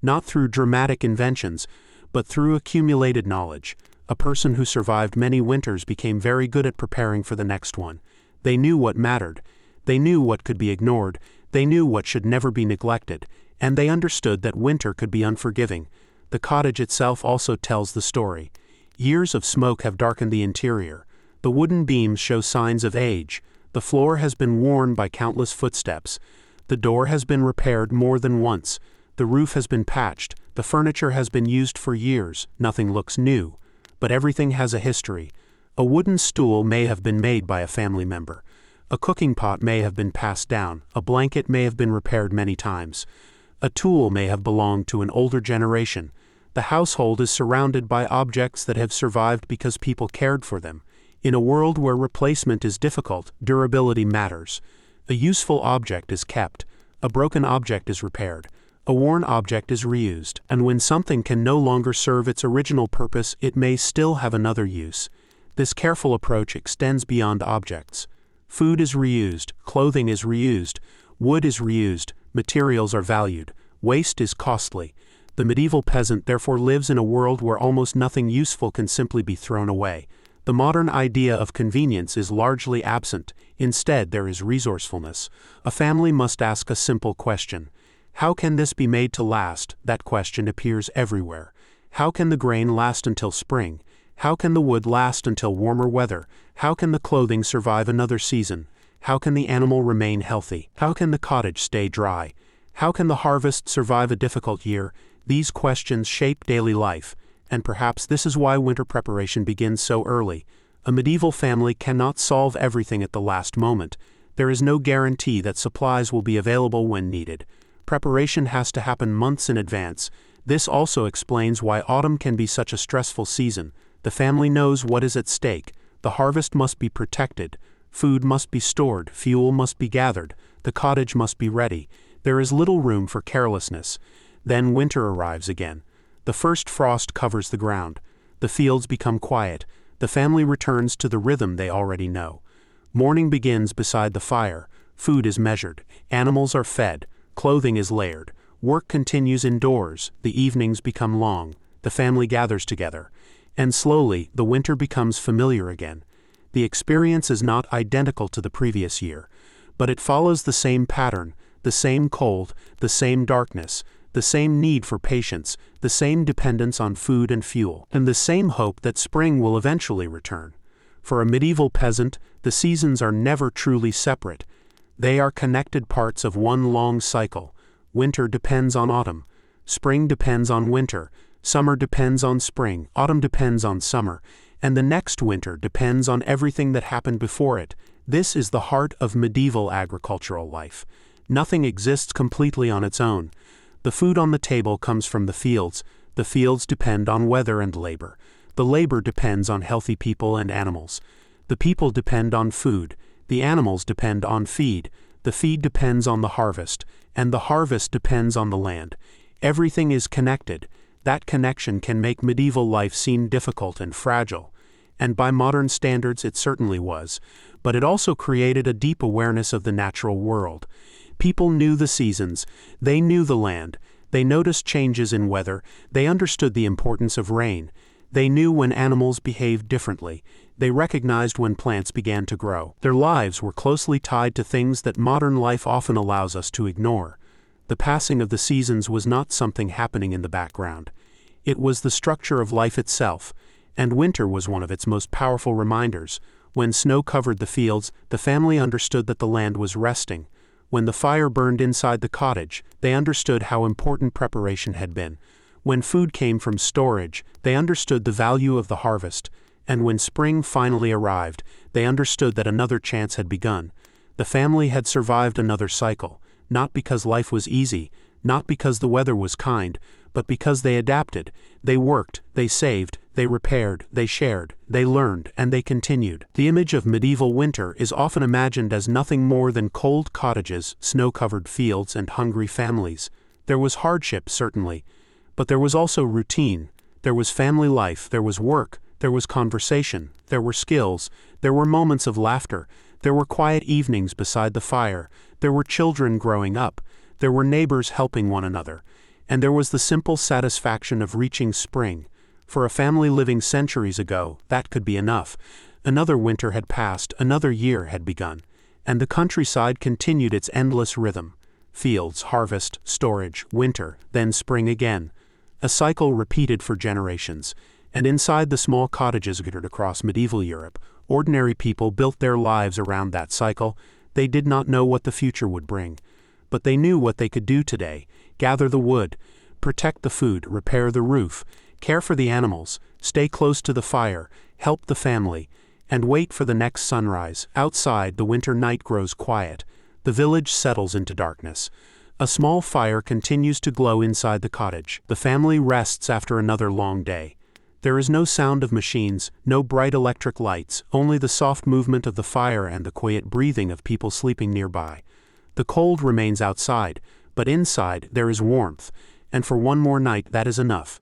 Not through dramatic inventions, but through accumulated knowledge. A person who survived many winters became very good at preparing for the next one. They knew what mattered. They knew what could be ignored. They knew what should never be neglected. And they understood that winter could be unforgiving. The cottage itself also tells the story. Years of smoke have darkened the interior. The wooden beams show signs of age. The floor has been worn by countless footsteps. The door has been repaired more than once. The roof has been patched. The furniture has been used for years. Nothing looks new. But everything has a history. A wooden stool may have been made by a family member. A cooking pot may have been passed down. A blanket may have been repaired many times. A tool may have belonged to an older generation. The household is surrounded by objects that have survived because people cared for them. In a world where replacement is difficult, durability matters. A useful object is kept. A broken object is repaired. A worn object is reused. And when something can no longer serve its original purpose, it may still have another use. This careful approach extends beyond objects. Food is reused, clothing is reused, wood is reused, materials are valued, waste is costly. The medieval peasant therefore lives in a world where almost nothing useful can simply be thrown away. The modern idea of convenience is largely absent. Instead, there is resourcefulness. A family must ask a simple question. How can this be made to last? That question appears everywhere. How can the grain last until spring? How can the wood last until warmer weather? How can the clothing survive another season? How can the animal remain healthy? How can the cottage stay dry? How can the harvest survive a difficult year? These questions shape daily life, and perhaps this is why winter preparation begins so early. A medieval family cannot solve everything at the last moment. There is no guarantee that supplies will be available when needed. Preparation has to happen months in advance. This also explains why autumn can be such a stressful season. The family knows what is at stake. The harvest must be protected. Food must be stored. Fuel must be gathered. The cottage must be ready. There is little room for carelessness. Then winter arrives again. The first frost covers the ground. The fields become quiet. The family returns to the rhythm they already know. Morning begins beside the fire. Food is measured. Animals are fed. Clothing is layered. Work continues indoors. The evenings become long. The family gathers together. And slowly, the winter becomes familiar again. The experience is not identical to the previous year, but it follows the same pattern, the same cold, the same darkness, the same need for patience, the same dependence on food and fuel, and the same hope that spring will eventually return. For a medieval peasant, the seasons are never truly separate. They are connected parts of one long cycle. Winter depends on autumn. Spring depends on winter. Summer depends on spring. Autumn depends on summer. And the next winter depends on everything that happened before it. This is the heart of medieval agricultural life. Nothing exists completely on its own. The food on the table comes from the fields. The fields depend on weather and labor. The labor depends on healthy people and animals. The people depend on food. The animals depend on feed. The feed depends on the harvest. And the harvest depends on the land. Everything is connected. That connection can make medieval life seem difficult and fragile. And by modern standards it certainly was. But it also created a deep awareness of the natural world. People knew the seasons. They knew the land. They noticed changes in weather. They understood the importance of rain. They knew when animals behaved differently. They recognized when plants began to grow. Their lives were closely tied to things that modern life often allows us to ignore. The passing of the seasons was not something happening in the background. It was the structure of life itself, and winter was one of its most powerful reminders. When snow covered the fields, the family understood that the land was resting. When the fire burned inside the cottage, they understood how important preparation had been. When food came from storage, they understood the value of the harvest. And when spring finally arrived, they understood that another chance had begun. The family had survived another cycle, not because life was easy, not because the weather was kind, but because they adapted. They worked, they saved, they repaired, they shared, they learned, and they continued. The image of medieval winter is often imagined as nothing more than cold cottages, snow-covered fields, and hungry families. There was hardship, certainly, but there was also routine. There was family life, there was work, there was conversation, there were skills, there were moments of laughter, there were quiet evenings beside the fire, there were children growing up, there were neighbors helping one another, and there was the simple satisfaction of reaching spring. For a family living centuries ago, that could be enough. Another winter had passed, another year had begun, and the countryside continued its endless rhythm. Fields, harvest, storage, winter, then spring again. A cycle repeated for generations. And inside the small cottages scattered across medieval Europe, ordinary people built their lives around that cycle. They did not know what the future would bring, but they knew what they could do today: gather the wood, protect the food, repair the roof, care for the animals, stay close to the fire, help the family. and wait for the next sunrise. Outside, the winter night grows quiet. The village settles into darkness. A small fire continues to glow inside the cottage. The family rests after another long day. There is no sound of machines, no bright electric lights, only the soft movement of the fire and the quiet breathing of people sleeping nearby. The cold remains outside, but inside there is warmth, and for one more night that is enough.